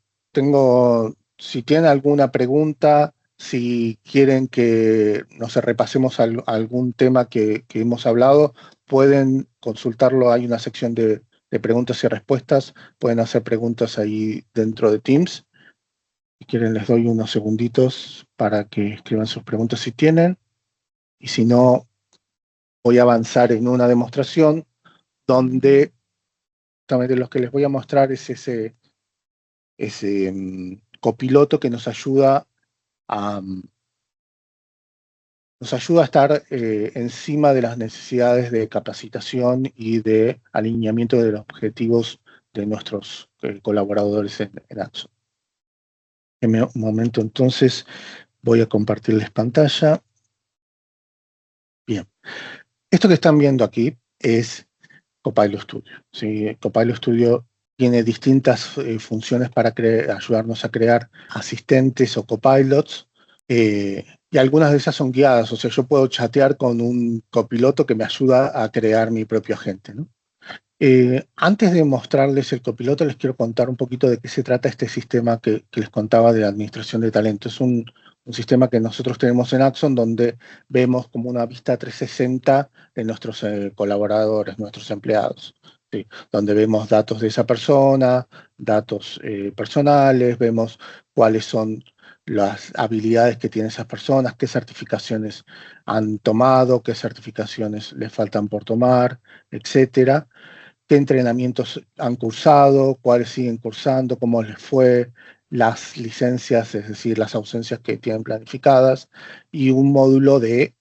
S2: si tienen alguna pregunta, si quieren que, no sé, repasemos algún tema que hemos hablado, pueden consultarlo. Hay una sección de preguntas y respuestas. Pueden hacer preguntas ahí dentro de Teams. Si quieren, les doy unos segunditos para que escriban sus preguntas si tienen. Y si no, voy a avanzar en una demostración donde justamente lo que les voy a mostrar es ese copiloto que nos ayuda a estar encima de las necesidades de capacitación y de alineamiento de los objetivos de nuestros colaboradores en Axon. En un momento, entonces, voy a compartirles pantalla. Bien. Esto que están viendo aquí es Copilot Studio, ¿sí? Copilot Studio tiene distintas funciones para ayudarnos a crear asistentes o copilots, y algunas de esas son guiadas. O sea, yo puedo chatear con un copiloto que me ayuda a crear mi propio agente, ¿no? Antes de mostrarles el copiloto, les quiero contar un poquito de qué se trata este sistema que les contaba de administración de talento. Es un sistema que nosotros tenemos en Axon, donde vemos como una vista 360 de nuestros colaboradores, nuestros empleados, ¿sí? Donde vemos datos de esa persona, datos personales, vemos cuáles son las habilidades que tienen esas personas, qué certificaciones han tomado, qué certificaciones les faltan por tomar, etcétera. Qué entrenamientos han cursado, cuáles siguen cursando, cómo les fue, las licencias, es decir, las ausencias que tienen planificadas, y un módulo de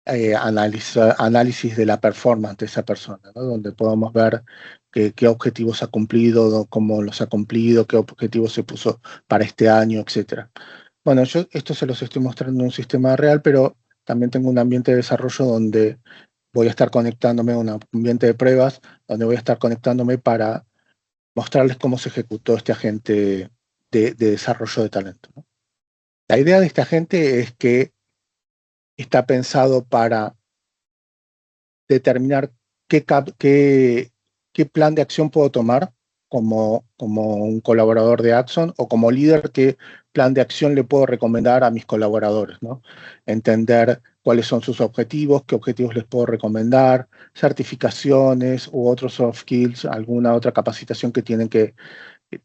S2: análisis de la performance de esa persona, ¿no? Donde podamos ver qué objetivos ha cumplido, cómo los ha cumplido, qué objetivos se puso para este año, etc. Bueno, yo esto se los estoy mostrando en un sistema real, pero también tengo un ambiente de desarrollo donde voy a estar conectándome a un ambiente de pruebas, donde voy a estar conectándome para mostrarles cómo se ejecutó este agente de desarrollo de talento, ¿no? La idea de este agente es que está pensado para determinar qué plan de acción puedo tomar como un colaborador de Axon, o como líder, qué plan de acción le puedo recomendar a mis colaboradores, ¿no? Entender cuáles son sus objetivos, qué objetivos les puedo recomendar, certificaciones u otros soft skills, alguna otra capacitación que tienen que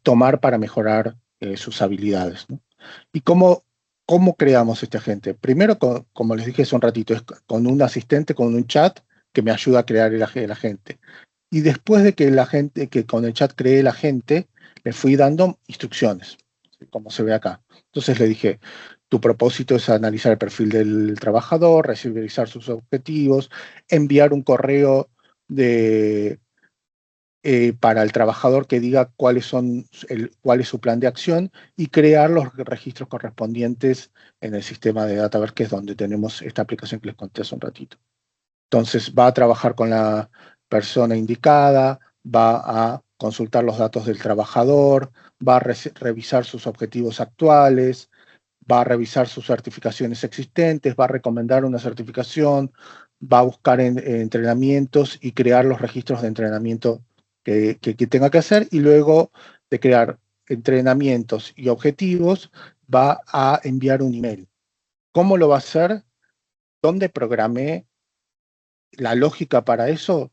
S2: tomar para mejorar sus habilidades, ¿no? ¿Y cómo creamos este agente? Primero, como les dije hace un ratito, es con un asistente, con un chat que me ayuda a crear el agente. Y después de que con el chat creé el agente, le fui dando instrucciones, como se ve acá. Entonces le dije, tu propósito es analizar el perfil del trabajador, revisar sus objetivos, enviar un correo para el trabajador que diga cuál es su plan de acción, y crear los registros correspondientes en el sistema de Dataverse, que es donde tenemos esta aplicación que les conté hace un ratito. Entonces va a trabajar con la persona indicada, va a consultar los datos del trabajador, va a revisar sus objetivos actuales, va a revisar sus certificaciones existentes, va a recomendar una certificación, va a buscar entrenamientos y crear los registros de entrenamiento que tenga que hacer, y luego de crear entrenamientos y objetivos, va a enviar un email. ¿Cómo lo va a hacer? ¿Dónde programé la lógica para eso?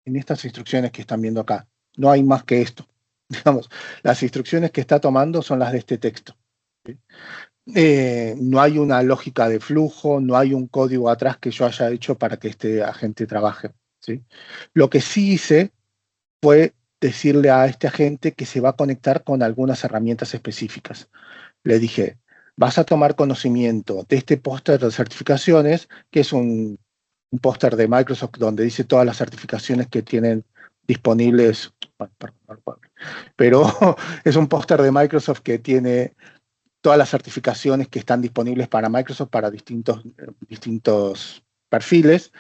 S2: En estas instrucciones que están viendo acá. No hay más que esto. Digamos, las instrucciones que está tomando son las de este texto, ¿sí? No hay una lógica de flujo, no hay un código atrás que yo haya hecho para que este agente trabaje. ¿sí? Lo que sí hice fue decirle a este agente que se va a conectar con algunas herramientas específicas. Le dije, vas a tomar conocimiento de este póster de certificaciones, que es un póster de Microsoft donde dice todas las certificaciones que tienen disponibles, pero es un póster de Microsoft que tiene todas las certificaciones que están disponibles para Microsoft para distintos perfiles,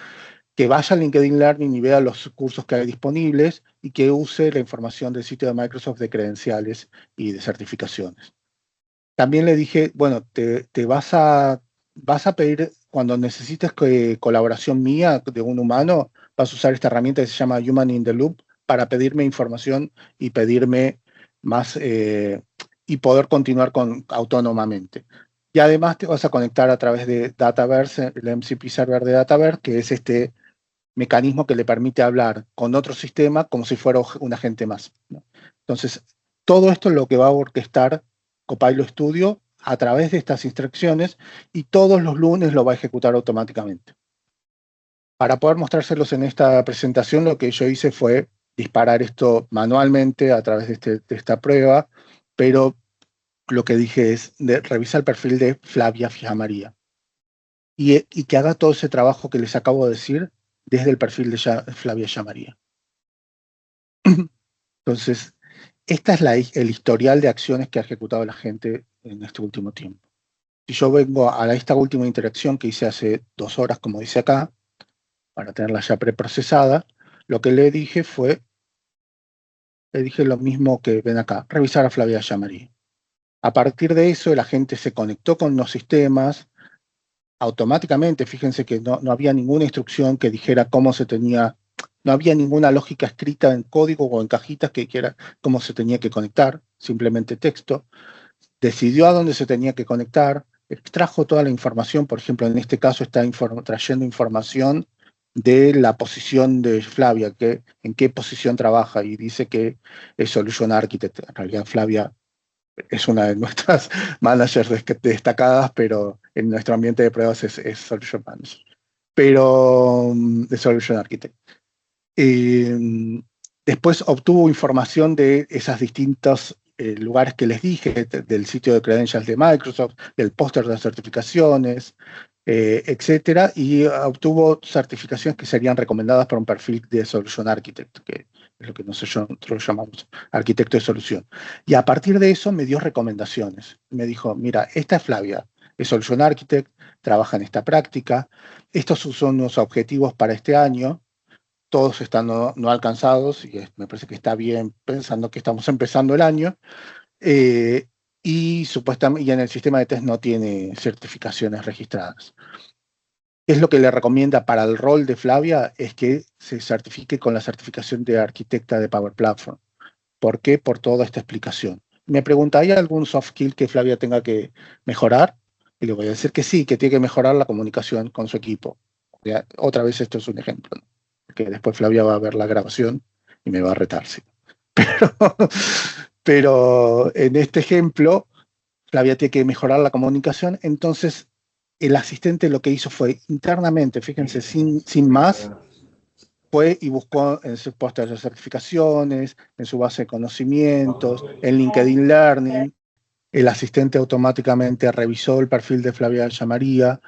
S2: que vaya a LinkedIn Learning y vea los cursos que hay disponibles y que use la información del sitio de Microsoft de credenciales y de certificaciones. También le dije, bueno, te vas a pedir, cuando necesites colaboración mía de un humano, vas a usar esta herramienta que se llama Human in the Loop para pedirme información y pedirme más y poder continuar autónomamente. Y además te vas a conectar a través de Dataverse, el MCP Server de Dataverse, que es este mecanismo que le permite hablar con otro sistema como si fuera un agente más, ¿no? Entonces, todo esto es lo que va a orquestar Copilot Studio a través de estas instrucciones y todos los lunes lo va a ejecutar automáticamente. Para poder mostrárselos en esta presentación, lo que yo hice fue disparar esto manualmente a través de esta prueba, pero lo que dije es revisar el perfil de Flavia Fiamaría y que haga todo ese trabajo que les acabo de decir desde el perfil de Flavia Fiamaría. Entonces, esta es el historial de acciones que ha ejecutado la gente en este último tiempo. Si yo vengo a esta última interacción que hice hace 2 horas, como dice acá, para tenerla ya preprocesada, lo que le dije lo mismo que ven acá, revisar a Flavia Fiamaría. A partir de eso, el agente se conectó con los sistemas automáticamente. Fíjense que no había ninguna instrucción que dijera cómo se tenía, no había ninguna lógica escrita en código o en cajitas que dijera cómo se tenía que conectar, simplemente texto. Decidió a dónde se tenía que conectar, extrajo toda la información. Por ejemplo, en este caso está trayendo información de la posición de Flavia, en qué posición trabaja, y dice que es Solution Architect. En realidad Flavia es una de nuestras managers destacadas, pero en nuestro ambiente de pruebas es Solution Manager, pero de Solution Architect. Después obtuvo información de esos distintos lugares que les dije, del sitio de credentials de Microsoft, del póster de certificaciones, etcétera, y obtuvo certificaciones que serían recomendadas para un perfil de Solution Architect, que es lo que nosotros llamamos arquitecto de solución. Y a partir de eso me dio recomendaciones. Me dijo, mira, esta es Flavia, es Solution Architect, trabaja en esta práctica, estos son los objetivos para este año, todos están no alcanzados, y me parece que está bien pensando que estamos empezando el año, y supuestamente en el sistema de test no tiene certificaciones registradas. Es lo que le recomienda para el rol de Flavia, es que se certifique con la certificación de arquitecta de Power Platform. ¿Por qué? Por toda esta explicación. Me pregunta, ¿hay algún soft skill que Flavia tenga que mejorar? Y le voy a decir que sí, que tiene que mejorar la comunicación con su equipo. Otra vez esto es un ejemplo, ¿no? Porque después Flavia va a ver la grabación y me va a retar, ¿sí? Pero en este ejemplo, Flavia tiene que mejorar la comunicación. Entonces, el asistente lo que hizo fue internamente, fíjense, sin más, fue y buscó en sus pósteres de certificaciones, en su base de conocimientos, en LinkedIn Learning. El asistente automáticamente revisó el perfil de Flavia Fiamaría,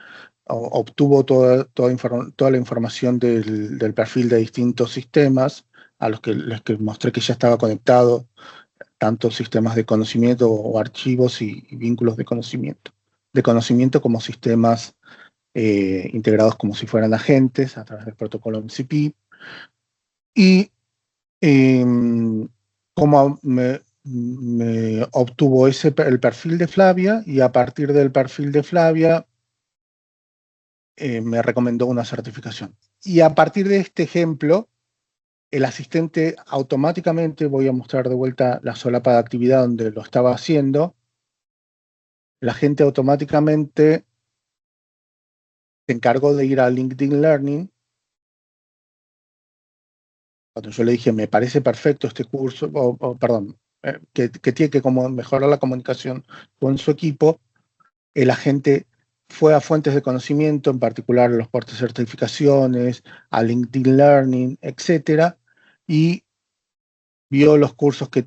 S2: obtuvo toda la información del perfil de distintos sistemas, a los que les mostré que ya estaba conectado, tanto sistemas de conocimiento o archivos y vínculos de conocimiento como sistemas integrados como si fueran agentes a través del protocolo MCP. Y como me obtuvo el perfil de Flavia, y a partir del perfil de Flavia me recomendó una certificación. Y a partir de este ejemplo, el asistente automáticamente, voy a mostrar de vuelta la solapa de actividad donde lo estaba haciendo, la gente automáticamente se encargó de ir a LinkedIn Learning. Cuando yo le dije, me parece perfecto este curso, que tiene que mejorar la comunicación con su equipo, el agente fue a fuentes de conocimiento, en particular los portales de certificaciones, a LinkedIn Learning, etcétera, y vio los cursos que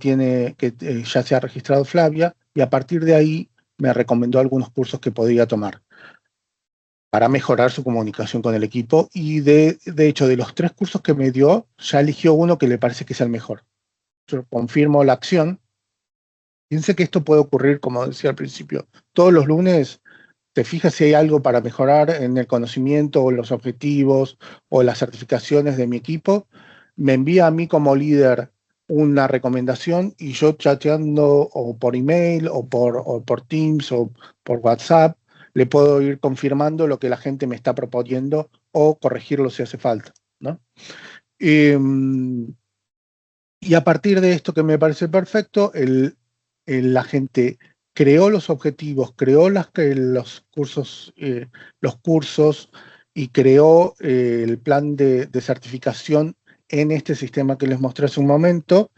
S2: ya se ha registrado Flavia, y a partir de ahí me recomendó algunos cursos que podía tomar para mejorar su comunicación con el equipo, y de hecho, de los 3 cursos que me dio, ya eligió uno que le parece que es el mejor. Yo confirmo la acción. Piense que esto puede ocurrir, como decía al principio, todos los lunes. Te fijas si hay algo para mejorar en el conocimiento o los objetivos o las certificaciones de mi equipo, me envía a mí como líder una recomendación, y yo chateando o por email o por Teams o por WhatsApp le puedo ir confirmando lo que la gente me está proponiendo o corregirlo si hace falta, ¿no? Y a partir de esto, que me parece perfecto, la gente creó los objetivos, creó los cursos y creó el plan de certificación en este sistema que les mostré hace un momento.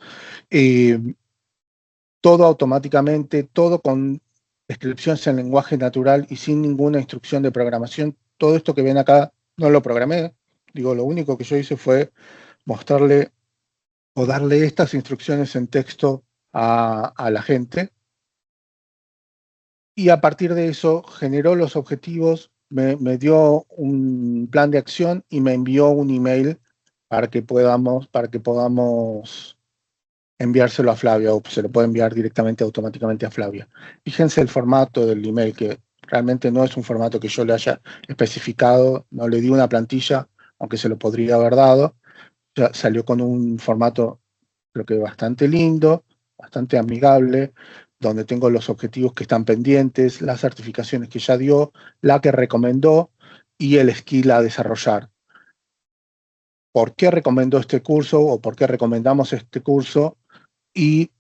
S2: Todo automáticamente, todo con descripciones en lenguaje natural y sin ninguna instrucción de programación. Todo esto que ven acá no lo programé. Digo, lo único que yo hice fue mostrarle o darle estas instrucciones en texto a la gente. Y a partir de eso generó los objetivos, me dio un plan de acción y me envió un email para que podamos enviárselo a Flavia, o se lo puede enviar directamente automáticamente a Flavia. Fíjense el formato del email, que realmente no es un formato que yo le haya especificado, no le di una plantilla, aunque se lo podría haber dado. Ya salió con un formato, creo que bastante lindo, bastante amigable, donde tengo los objetivos que están pendientes, las certificaciones que ya dio, la que recomendó y el skill a desarrollar. ¿Por qué recomendó este curso o por qué recomendamos este curso? Y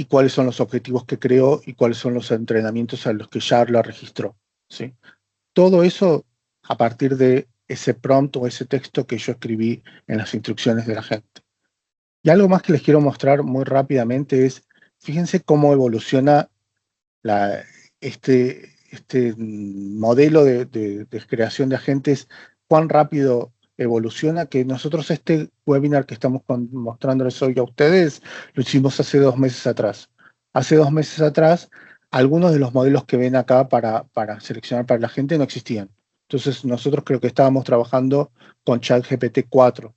S2: cuáles son los objetivos que creó y cuáles son los entrenamientos a los que ya lo registró, ¿sí? Todo eso a partir de ese prompt o ese texto que yo escribí en las instrucciones de la gente. Y algo más que les quiero mostrar muy rápidamente es, fíjense cómo evoluciona este modelo de creación de agentes, cuán rápido evoluciona, que nosotros este webinar que estamos mostrándoles hoy a ustedes, lo hicimos hace 2 meses atrás. Hace 2 meses atrás, algunos de los modelos que ven acá para seleccionar para la gente no existían. Entonces nosotros creo que estábamos trabajando con ChatGPT 4.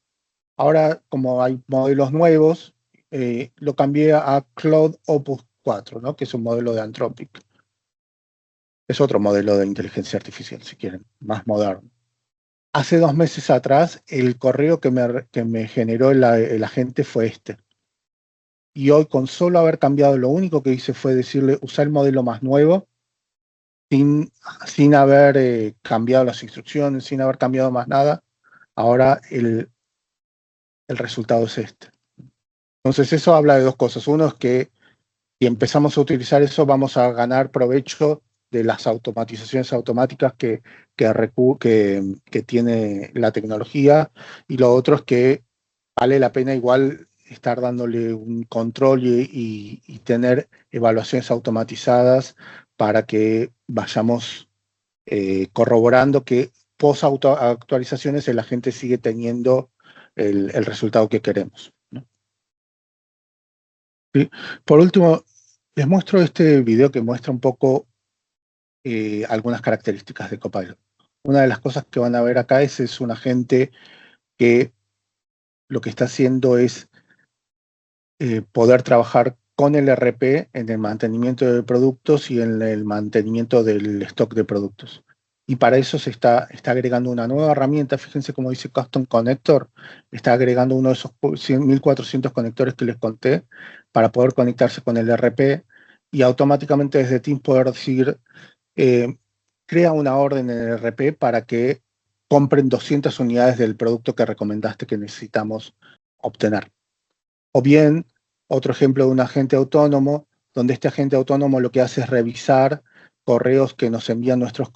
S2: Ahora, como hay modelos nuevos, lo cambié a Claude Opus 4, ¿no? Que es un modelo de Anthropic. Es otro modelo de inteligencia artificial, si quieren, más moderno. Hace 2 meses atrás, el correo que me generó el agente fue este. Y hoy, con solo haber cambiado, lo único que hice fue decirle, usar el modelo más nuevo, sin haber cambiado las instrucciones, sin haber cambiado más nada. Ahora el resultado es este. Entonces eso habla de 2 cosas. Uno es que si empezamos a utilizar eso, vamos a ganar provecho de las automatizaciones automáticas que tiene la tecnología, y lo otro es que vale la pena igual estar dándole un control y tener evaluaciones automatizadas para que vayamos corroborando que post actualizaciones la gente sigue teniendo el resultado que queremos, ¿no? ¿Sí? Por último, les muestro este video que muestra un poco algunas características de Copilot. Una de las cosas que van a ver acá es un agente que lo que está haciendo es poder trabajar con el RP en el mantenimiento de productos y en el mantenimiento del stock de productos. Y para eso se está agregando una nueva herramienta. Fíjense cómo dice Custom Connector. Está agregando uno de esos 1400 conectores que les conté para poder conectarse con el RP y automáticamente desde Teams poder decir, crea una orden en el RP para que compren 200 unidades del producto que recomendaste que necesitamos obtener. O bien, otro ejemplo de un agente autónomo, donde este agente autónomo lo que hace es revisar correos que nos envían nuestros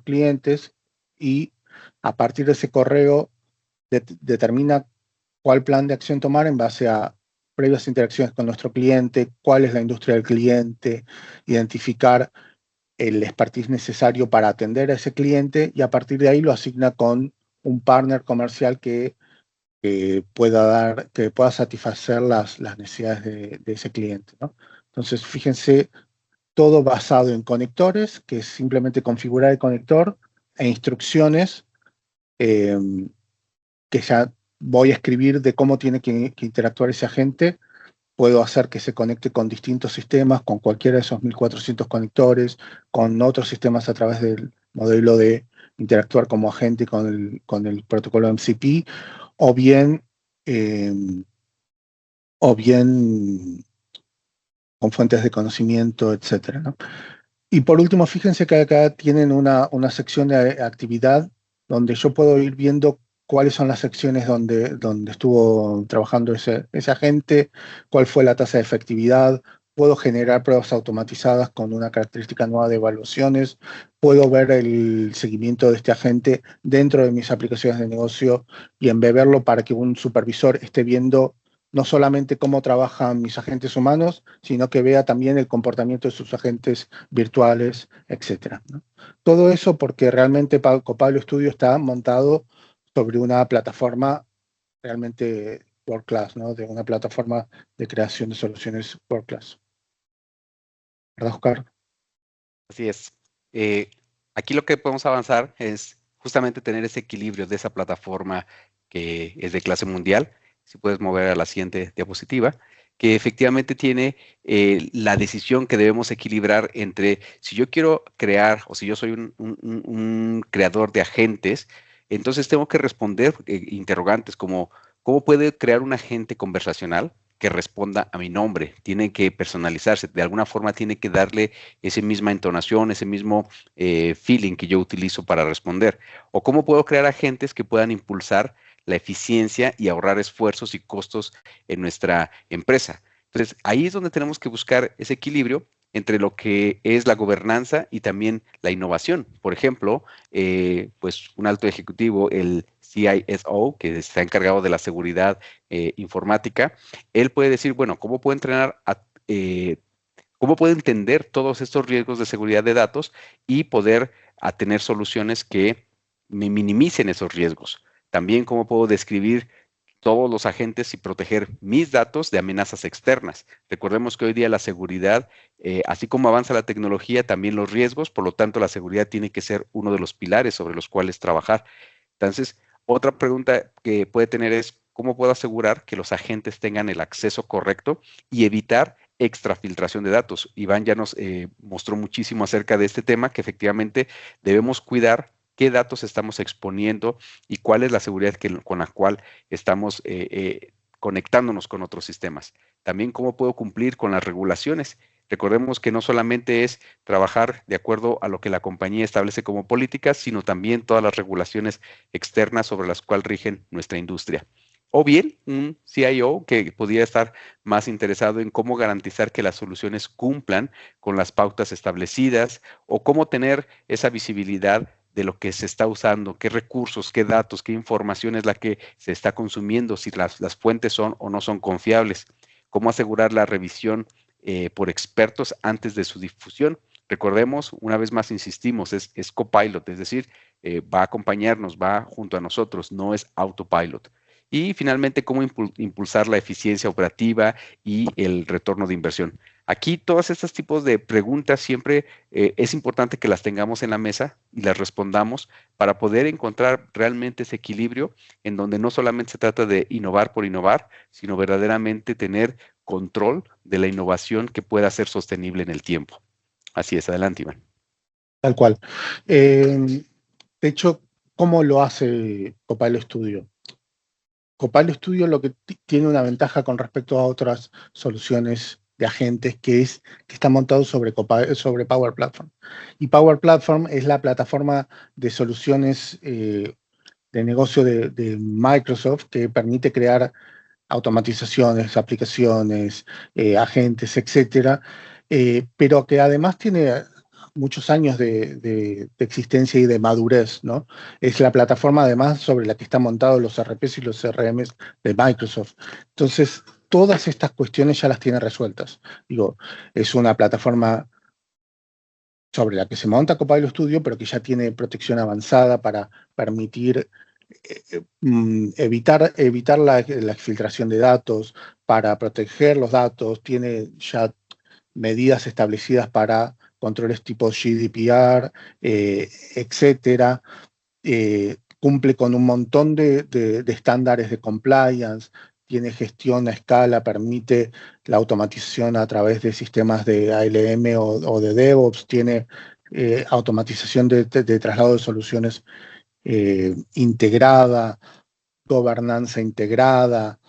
S2: clientes, y a partir de ese correo determina cuál plan de acción tomar en base a previas interacciones con nuestro cliente, cuál es la industria del cliente, identificar el expertise necesario para atender a ese cliente y a partir de ahí lo asigna con un partner comercial que pueda satisfacer las necesidades de ese cliente, ¿no? Entonces, fíjense, todo basado en conectores, que es simplemente configurar el conector, e instrucciones que ya voy a escribir de cómo tiene que interactuar ese agente. Puedo hacer que se conecte con distintos sistemas, con cualquiera de esos 1400 conectores, con otros sistemas a través del modelo de interactuar como agente con el protocolo MCP, o bien con fuentes de conocimiento, etcétera, ¿no? Y por último, fíjense que acá tienen una sección de actividad donde yo puedo ir viendo cuáles son las secciones donde estuvo trabajando ese agente, cuál fue la tasa de efectividad, puedo generar pruebas automatizadas con una característica nueva de evaluaciones, puedo ver el seguimiento de este agente dentro de mis aplicaciones de negocio y embeberlo para que un supervisor esté viendo no solamente cómo trabajan mis agentes humanos, sino que vea también el comportamiento de sus agentes virtuales, etcétera, ¿no? Todo eso porque realmente Copilot Studio está montado sobre una plataforma realmente world class, ¿no? De una plataforma de creación de soluciones world class. ¿Verdad, Oscar?
S3: Así es. Aquí lo que podemos avanzar es justamente tener ese equilibrio de esa plataforma que es de clase mundial. Si puedes mover a la siguiente diapositiva, que efectivamente tiene la decisión que debemos equilibrar entre si yo quiero crear o si yo soy un creador de agentes, entonces tengo que responder interrogantes como ¿cómo puede crear un agente conversacional que responda a mi nombre? Tiene que personalizarse, de alguna forma tiene que darle esa misma entonación, ese mismo feeling que yo utilizo para responder. O cómo puedo crear agentes que puedan impulsar la eficiencia y ahorrar esfuerzos y costos en nuestra empresa. Entonces, ahí es donde tenemos que buscar ese equilibrio entre lo que es la gobernanza y también la innovación. Por ejemplo, pues un alto ejecutivo, el CISO, que está encargado de la seguridad informática, él puede decir, bueno, ¿cómo puedo entrenar cómo puedo entender todos estos riesgos de seguridad de datos y poder tener soluciones que me minimicen esos riesgos? También cómo puedo describir todos los agentes y proteger mis datos de amenazas externas. Recordemos que hoy día la seguridad, así como avanza la tecnología, también los riesgos, por lo tanto la seguridad tiene que ser uno de los pilares sobre los cuales trabajar. Entonces, otra pregunta que puede tener es, ¿cómo puedo asegurar que los agentes tengan el acceso correcto y evitar extrafiltración de datos? Iván ya nos mostró muchísimo acerca de este tema, que efectivamente debemos cuidar qué datos estamos exponiendo y cuál es la seguridad con la cual estamos conectándonos con otros sistemas. También cómo puedo cumplir con las regulaciones. Recordemos que no solamente es trabajar de acuerdo a lo que la compañía establece como políticas, sino también todas las regulaciones externas sobre las cuales rigen nuestra industria. O bien un CIO que podría estar más interesado en cómo garantizar que las soluciones cumplan con las pautas establecidas o cómo tener esa visibilidad de lo que se está usando, qué recursos, qué datos, qué información es la que se está consumiendo, si las fuentes son o no son confiables, cómo asegurar la revisión por expertos antes de su difusión. Recordemos, una vez más insistimos, es Copilot, es decir, va a acompañarnos, va junto a nosotros, no es autopilot. Y finalmente, cómo impulsar la eficiencia operativa y el retorno de inversión. Aquí todos estos tipos de preguntas siempre es importante que las tengamos en la mesa y las respondamos para poder encontrar realmente ese equilibrio en donde no solamente se trata de innovar por innovar, sino verdaderamente tener control de la innovación que pueda ser sostenible en el tiempo. Así es, adelante, Iván.
S2: Tal cual. De hecho, ¿cómo lo hace Copilot Studio? Copilot Studio lo que tiene una ventaja con respecto a otras soluciones de agentes que está montado sobre Power Platform. Y Power Platform es la plataforma de soluciones de negocio de Microsoft que permite crear automatizaciones, aplicaciones, agentes, etcétera, pero que además tiene muchos años de existencia y de madurez, ¿no? Es la plataforma además sobre la que están montados los RPs y los CRMs de Microsoft. Entonces, todas estas cuestiones ya las tiene resueltas. Digo, es una plataforma sobre la que se monta Copilot Studio, pero que ya tiene protección avanzada para permitir evitar la exfiltración de datos, para proteger los datos, tiene ya medidas establecidas para controles tipo GDPR, etcétera. Cumple con un montón de estándares de compliance, tiene gestión a escala, permite la automatización a través de sistemas de ALM o de DevOps, tiene automatización de traslado de soluciones integrada, gobernanza integrada,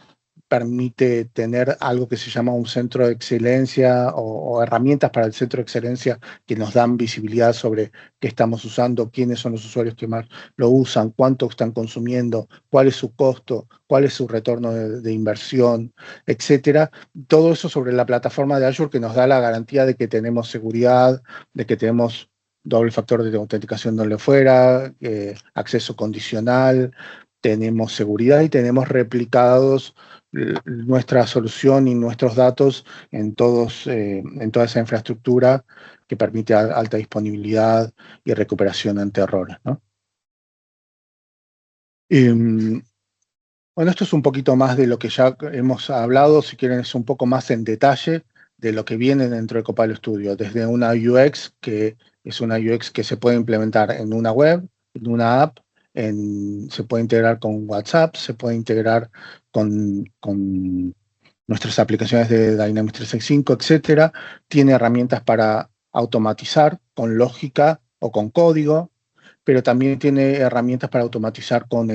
S2: permite tener algo que se llama un centro de excelencia o herramientas para el centro de excelencia que nos dan visibilidad sobre qué estamos usando, quiénes son los usuarios que más lo usan, cuánto están consumiendo, cuál es su costo, cuál es su retorno de inversión, etcétera. Todo eso sobre la plataforma de Azure que nos da la garantía de que tenemos seguridad, de que tenemos doble factor de autenticación donde fuera, acceso condicional, tenemos seguridad y tenemos replicados nuestra solución y nuestros datos en toda esa infraestructura que permite alta disponibilidad y recuperación ante errores, ¿no? Bueno, esto es un poquito más de lo que ya hemos hablado, si quieren es un poco más en detalle de lo que viene dentro de Copilot Studio, desde una UX que es una UX que se puede implementar en una web, en una app, se puede integrar con WhatsApp, se puede integrar con nuestras aplicaciones de Dynamics 365, etcétera. Tiene herramientas para automatizar con lógica o con código, pero también tiene herramientas para automatizar con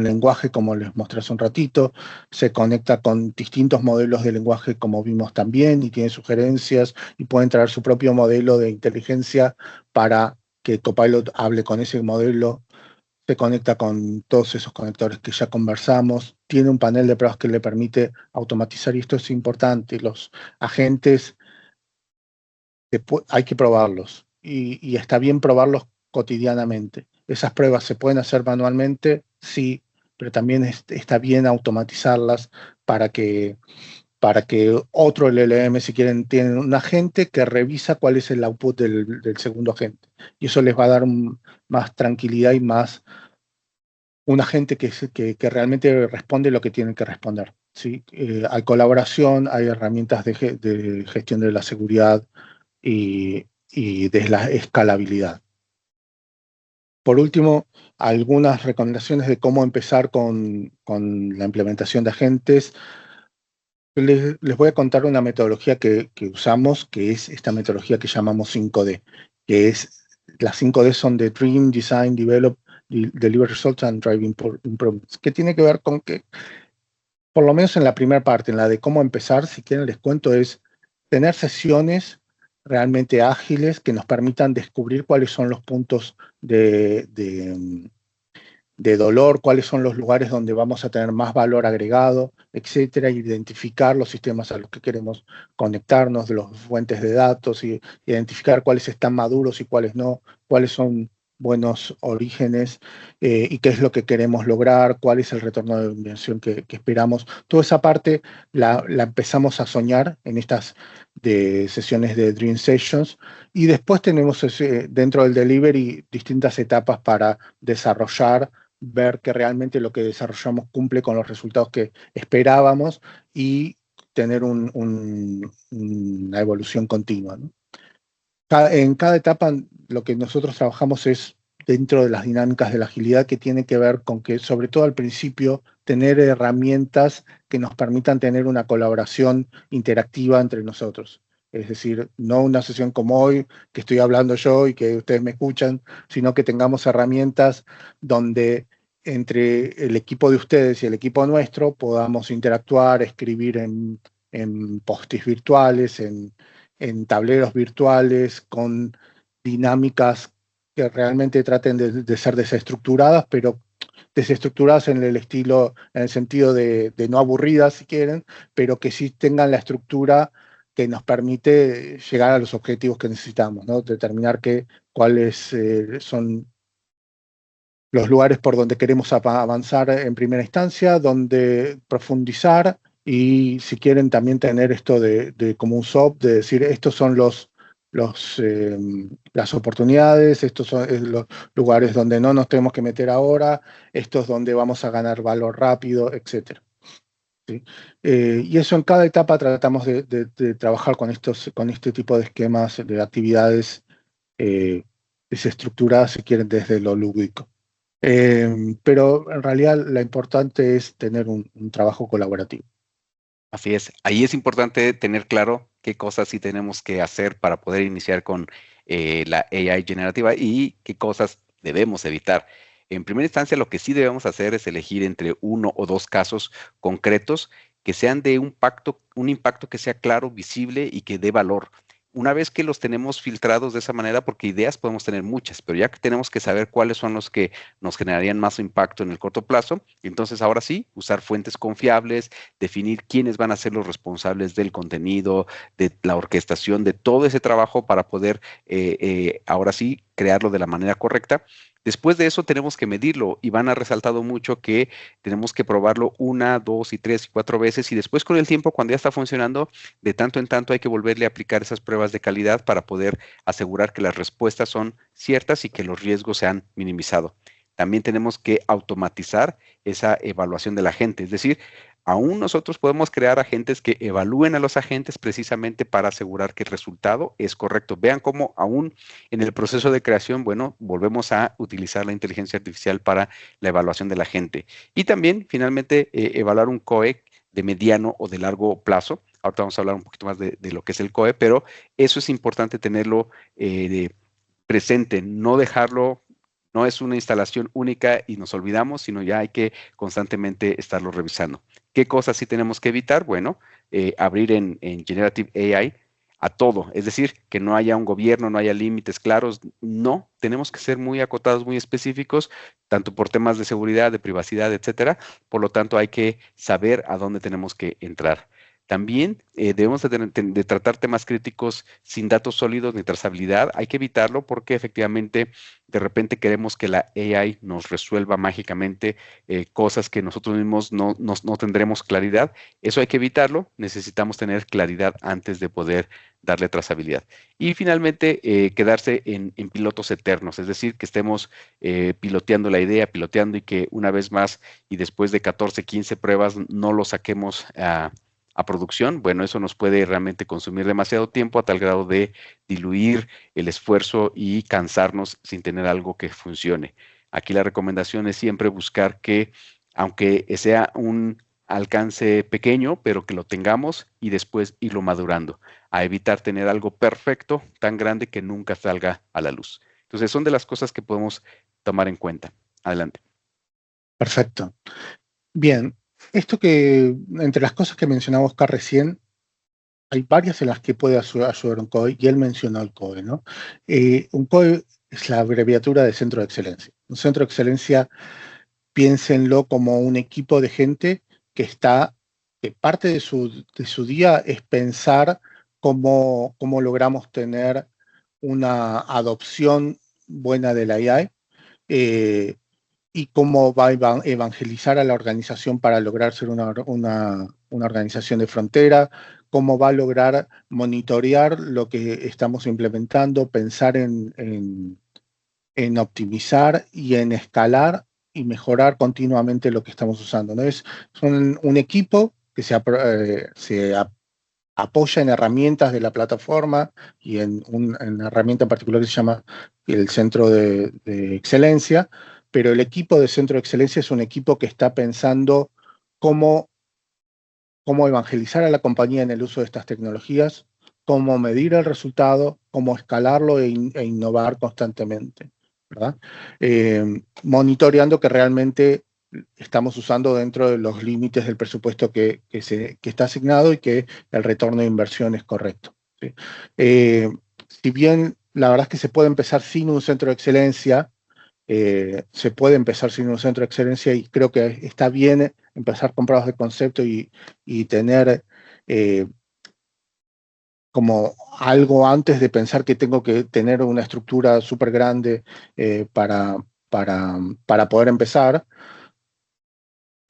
S2: lenguaje, como les mostré hace un ratito. Se conecta con distintos modelos de lenguaje, como vimos también, y tiene sugerencias, y pueden traer su propio modelo de inteligencia para que Copilot hable con ese modelo. Se conecta con todos esos conectores que ya conversamos. Tiene un panel de pruebas que le permite automatizar, y esto es importante. Los agentes hay que probarlos, y está bien probarlos cotidianamente. Esas pruebas se pueden hacer manualmente, sí, pero también está bien automatizarlas para que otro LLM, si quieren, tienen un agente que revisa cuál es el output del segundo agente. Y eso les va a dar más tranquilidad y más un agente que realmente responde lo que tienen que responder, ¿sí? Hay colaboración, hay herramientas de gestión de la seguridad y de la escalabilidad. Por último, algunas recomendaciones de cómo empezar con la implementación de agentes. Les voy a contar una metodología que usamos, que es esta metodología que llamamos 5D, que es, las 5D son de Dream, Design, Develop, Deliver Results and Drive Improvements, que tiene que ver con que, por lo menos en la primera parte, en la de cómo empezar, si quieren les cuento, es tener sesiones realmente ágiles que nos permitan descubrir cuáles son los puntos de dolor, cuáles son los lugares donde vamos a tener más valor agregado, etcétera, identificar los sistemas a los que queremos conectarnos, de las fuentes de datos, y identificar cuáles están maduros y cuáles no, cuáles son buenos orígenes, y qué es lo que queremos lograr, cuál es el retorno de inversión que esperamos. Toda esa parte la empezamos a soñar en estas sesiones de Dream Sessions, y después tenemos dentro del delivery distintas etapas para desarrollar, ver que realmente lo que desarrollamos cumple con los resultados que esperábamos y tener una evolución continua, ¿no? En cada etapa lo que nosotros trabajamos es dentro de las dinámicas de la agilidad, que tiene que ver con que, sobre todo al principio, tener herramientas que nos permitan tener una colaboración interactiva entre nosotros. Es decir, no una sesión como hoy, que estoy hablando yo y que ustedes me escuchan, sino que tengamos herramientas donde entre el equipo de ustedes y el equipo nuestro podamos interactuar, escribir en post-its virtuales, en tableros virtuales, con dinámicas que realmente traten de ser desestructuradas, pero desestructuradas en el estilo, en el sentido de no aburridas, si quieren, pero que sí tengan la estructura que nos permite llegar a los objetivos que necesitamos, ¿no? Determinar cuáles son los lugares por donde queremos avanzar en primera instancia, donde profundizar y si quieren también tener esto de como un SOP, de decir, estos son las oportunidades, estos son los lugares donde no nos tenemos que meter ahora, estos donde vamos a ganar valor rápido, etc. ¿Sí? Y eso en cada etapa tratamos de trabajar con este tipo de esquemas, de actividades desestructuradas, si quieren, desde lo lúdico. Pero en realidad lo importante es tener un trabajo colaborativo.
S3: Así es. Ahí es importante tener claro qué cosas sí tenemos que hacer para poder iniciar con la AI generativa y qué cosas debemos evitar. En primera instancia, lo que sí debemos hacer es elegir entre 1 o 2 casos concretos que sean de un impacto que sea claro, visible y que dé valor. Una vez que los tenemos filtrados de esa manera, porque ideas podemos tener muchas, pero ya que tenemos que saber cuáles son los que nos generarían más impacto en el corto plazo, entonces ahora sí, usar fuentes confiables, definir quiénes van a ser los responsables del contenido, de la orquestación, de todo ese trabajo para poder ahora sí crearlo de la manera correcta. Después de eso tenemos que medirlo. Iván ha resaltado mucho que tenemos que probarlo 1, 2, 3 y 4 veces y después con el tiempo, cuando ya está funcionando, de tanto en tanto hay que volverle a aplicar esas pruebas de calidad para poder asegurar que las respuestas son ciertas y que los riesgos se han minimizado. También tenemos que automatizar esa evaluación de la gente, es decir, aún nosotros podemos crear agentes que evalúen a los agentes precisamente para asegurar que el resultado es correcto. Vean cómo aún en el proceso de creación, bueno, volvemos a utilizar la inteligencia artificial para la evaluación de la gente. Y también, finalmente, evaluar un COE de mediano o de largo plazo. Ahorita vamos a hablar un poquito más de lo que es el COE, pero eso es importante tenerlo presente, no dejarlo. No es una instalación única y nos olvidamos, sino ya hay que constantemente estarlo revisando. ¿Qué cosas sí tenemos que evitar? Bueno, abrir en Generative AI a todo, es decir, que no haya un gobierno, no haya límites claros, no, tenemos que ser muy acotados, muy específicos, tanto por temas de seguridad, de privacidad, etcétera, por lo tanto hay que saber a dónde tenemos que entrar. También debemos de tratar temas críticos sin datos sólidos ni trazabilidad. Hay que evitarlo porque efectivamente de repente queremos que la AI nos resuelva mágicamente cosas que nosotros mismos no tendremos claridad. Eso hay que evitarlo. Necesitamos tener claridad antes de poder darle trazabilidad. Y finalmente, quedarse en pilotos eternos, es decir, que estemos piloteando la idea, piloteando y que una vez más y después de 14, 15 pruebas no lo saquemos a producción. Bueno, eso nos puede realmente consumir demasiado tiempo a tal grado de diluir el esfuerzo y cansarnos sin tener algo que funcione. Aquí la recomendación es siempre buscar que, aunque sea un alcance pequeño, pero que lo tengamos y después irlo madurando, a evitar tener algo perfecto tan grande que nunca salga a la luz. Entonces, son de las cosas que podemos tomar en cuenta. Adelante.
S2: Perfecto. Bien. Esto que, entre las cosas que mencionaba Oscar recién, hay varias en las que puede ayudar un COE, y él mencionó el COE, ¿no? Un COE es la abreviatura de Centro de Excelencia. Un Centro de Excelencia, piénsenlo como un equipo de gente que parte de su día es pensar cómo logramos tener una adopción buena de la AI, y cómo va a evangelizar a la organización para lograr ser una organización de frontera, cómo va a lograr monitorear lo que estamos implementando, pensar en optimizar y en escalar y mejorar continuamente lo que estamos usando, ¿no? Son un equipo que se apoya en herramientas de la plataforma y en una herramienta en particular que se llama el Centro de Excelencia, pero el equipo de Centro de Excelencia es un equipo que está pensando cómo evangelizar a la compañía en el uso de estas tecnologías, cómo medir el resultado, cómo escalarlo e innovar constantemente, ¿verdad? Monitoreando que realmente estamos usando dentro de los límites del presupuesto que está asignado y que el retorno de inversión es correcto, ¿sí? Si bien la verdad es que se puede empezar sin un centro de excelencia, y creo que está bien empezar con pruebas de concepto y tener como algo antes de pensar que tengo que tener una estructura súper grande para poder empezar.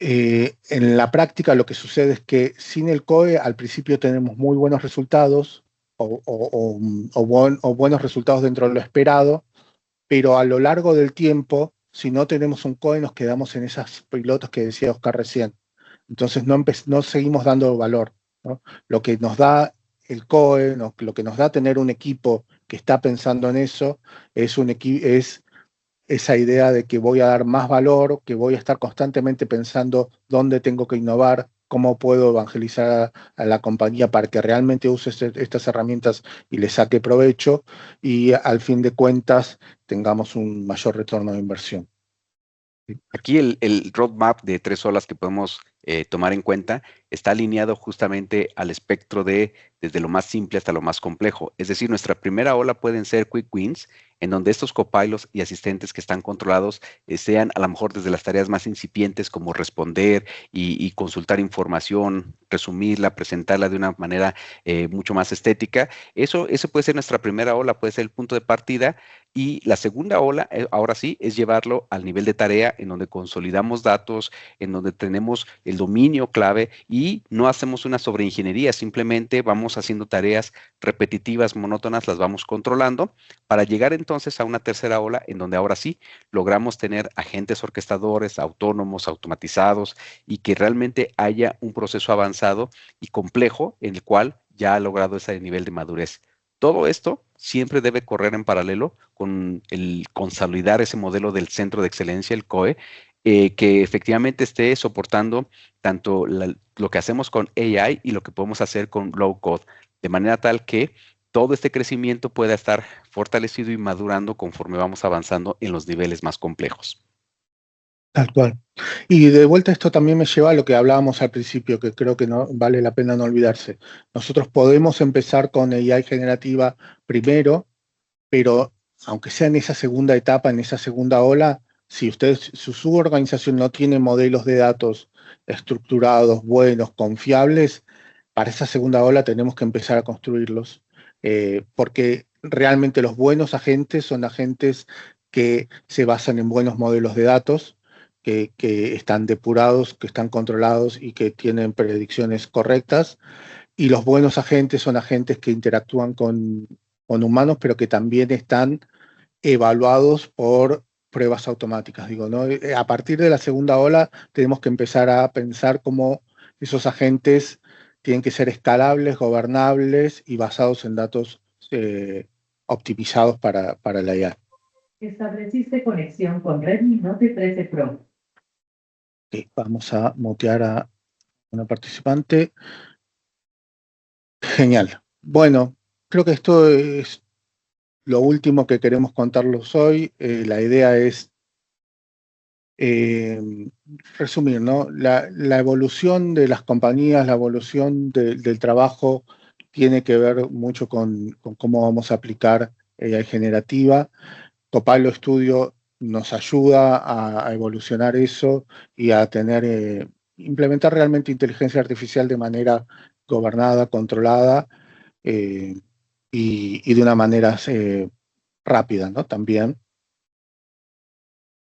S2: En la práctica lo que sucede es que sin el COE al principio tenemos muy buenos resultados o buenos resultados dentro de lo esperado, pero a lo largo del tiempo, si no tenemos un COE, nos quedamos en esas pilotos que decía Oscar recién. Entonces no seguimos dando valor, ¿no? Lo que nos da el COE, lo que nos da tener un equipo que está pensando en eso, es esa idea de que voy a dar más valor, que voy a estar constantemente pensando dónde tengo que innovar, cómo puedo evangelizar a la compañía para que realmente use estas herramientas y le saque provecho, y al fin de cuentas tengamos un mayor retorno de inversión.
S3: Aquí el roadmap de 3 olas que podemos tomar en cuenta está alineado justamente al espectro desde lo más simple hasta lo más complejo. Es decir, nuestra primera ola pueden ser quick wins, en donde estos copilots y asistentes que están controlados sean a lo mejor desde las tareas más incipientes como responder y consultar información, resumirla, presentarla de una manera mucho más estética. Eso puede ser nuestra primera ola, puede ser el punto de partida. Y la segunda ola, ahora sí, es llevarlo al nivel de tarea en donde consolidamos datos, en donde tenemos el dominio clave y no hacemos una sobreingeniería, simplemente vamos haciendo tareas repetitivas, monótonas, las vamos controlando para llegar entonces a una tercera ola en donde ahora sí logramos tener agentes orquestadores, autónomos, automatizados y que realmente haya un proceso avanzado y complejo en el cual ya ha logrado ese nivel de madurez. Todo esto siempre debe correr en paralelo con el consolidar ese modelo del centro de excelencia, el COE, que efectivamente esté soportando tanto lo que hacemos con AI y lo que podemos hacer con low code, de manera tal que todo este crecimiento pueda estar fortalecido y madurando conforme vamos avanzando en los niveles más complejos.
S2: Tal cual. Y de vuelta esto también me lleva a lo que hablábamos al principio, que creo que no vale la pena no olvidarse. Nosotros podemos empezar con AI generativa primero, pero aunque sea en esa segunda etapa, en esa segunda ola, si su organización no tiene modelos de datos estructurados, buenos, confiables, para esa segunda ola tenemos que empezar a construirlos, porque realmente los buenos agentes son agentes que se basan en buenos modelos de datos, que están depurados, que están controlados y que tienen predicciones correctas. Y los buenos agentes son agentes que interactúan con humanos, pero que también están evaluados por pruebas automáticas. Digo, ¿no? A partir de la segunda ola tenemos que empezar a pensar cómo esos agentes tienen que ser escalables, gobernables y basados en datos optimizados para la IA.
S5: Estableciste conexión con Redmi Note 13 Pro.
S2: Okay, vamos a mutear a una participante. Genial. Bueno, creo que esto es lo último que queremos contarles hoy. La idea es resumir, ¿no? La evolución de las compañías, la evolución del trabajo tiene que ver mucho con cómo vamos a aplicar AI generativa. Copilot Studio nos ayuda a evolucionar eso y a implementar realmente inteligencia artificial de manera gobernada, controlada y de una manera rápida, ¿no? También.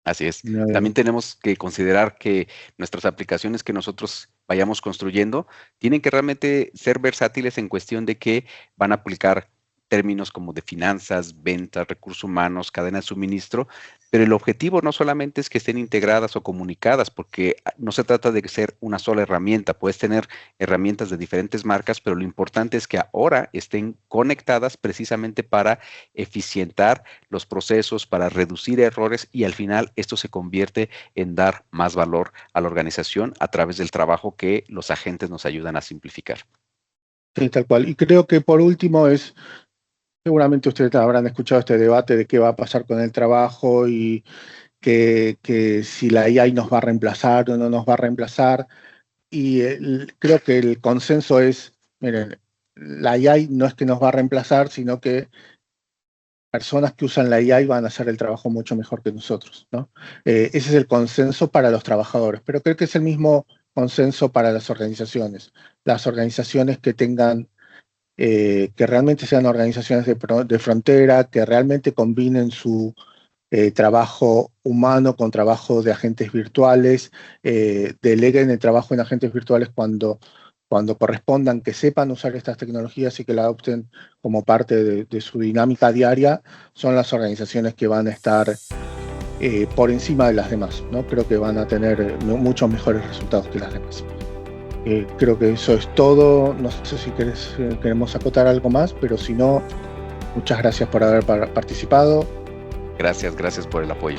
S3: Así es. También tenemos que considerar que nuestras aplicaciones que nosotros vayamos construyendo tienen que realmente ser versátiles en cuestión de que van a aplicar términos como de finanzas, ventas, recursos humanos, cadena de suministro, pero el objetivo no solamente es que estén integradas o comunicadas, porque no se trata de ser una sola herramienta, puedes tener herramientas de diferentes marcas, pero lo importante es que ahora estén conectadas precisamente para eficientar los procesos, para reducir errores y al final esto se convierte en dar más valor a la organización a través del trabajo que los agentes nos ayudan a simplificar.
S2: Sí, tal cual. Y creo que por último seguramente ustedes habrán escuchado este debate de qué va a pasar con el trabajo y que si la AI nos va a reemplazar o no nos va a reemplazar. Y creo que el consenso es, miren, la AI no es que nos va a reemplazar, sino que personas que usan la AI van a hacer el trabajo mucho mejor que nosotros, ¿no? Ese es el consenso para los trabajadores, pero creo que es el mismo consenso para las organizaciones. Las organizaciones que tengan que realmente sean organizaciones de frontera, que realmente combinen su trabajo humano con trabajo de agentes virtuales, deleguen el trabajo en agentes virtuales cuando correspondan, que sepan usar estas tecnologías y que la adopten como parte de su dinámica diaria, son las organizaciones que van a estar por encima de las demás, ¿no? Creo que van a tener muchos mejores resultados que las demás. Creo que eso es todo. No sé si queremos acotar algo más, pero si no, muchas gracias por haber participado.
S3: Gracias por el apoyo.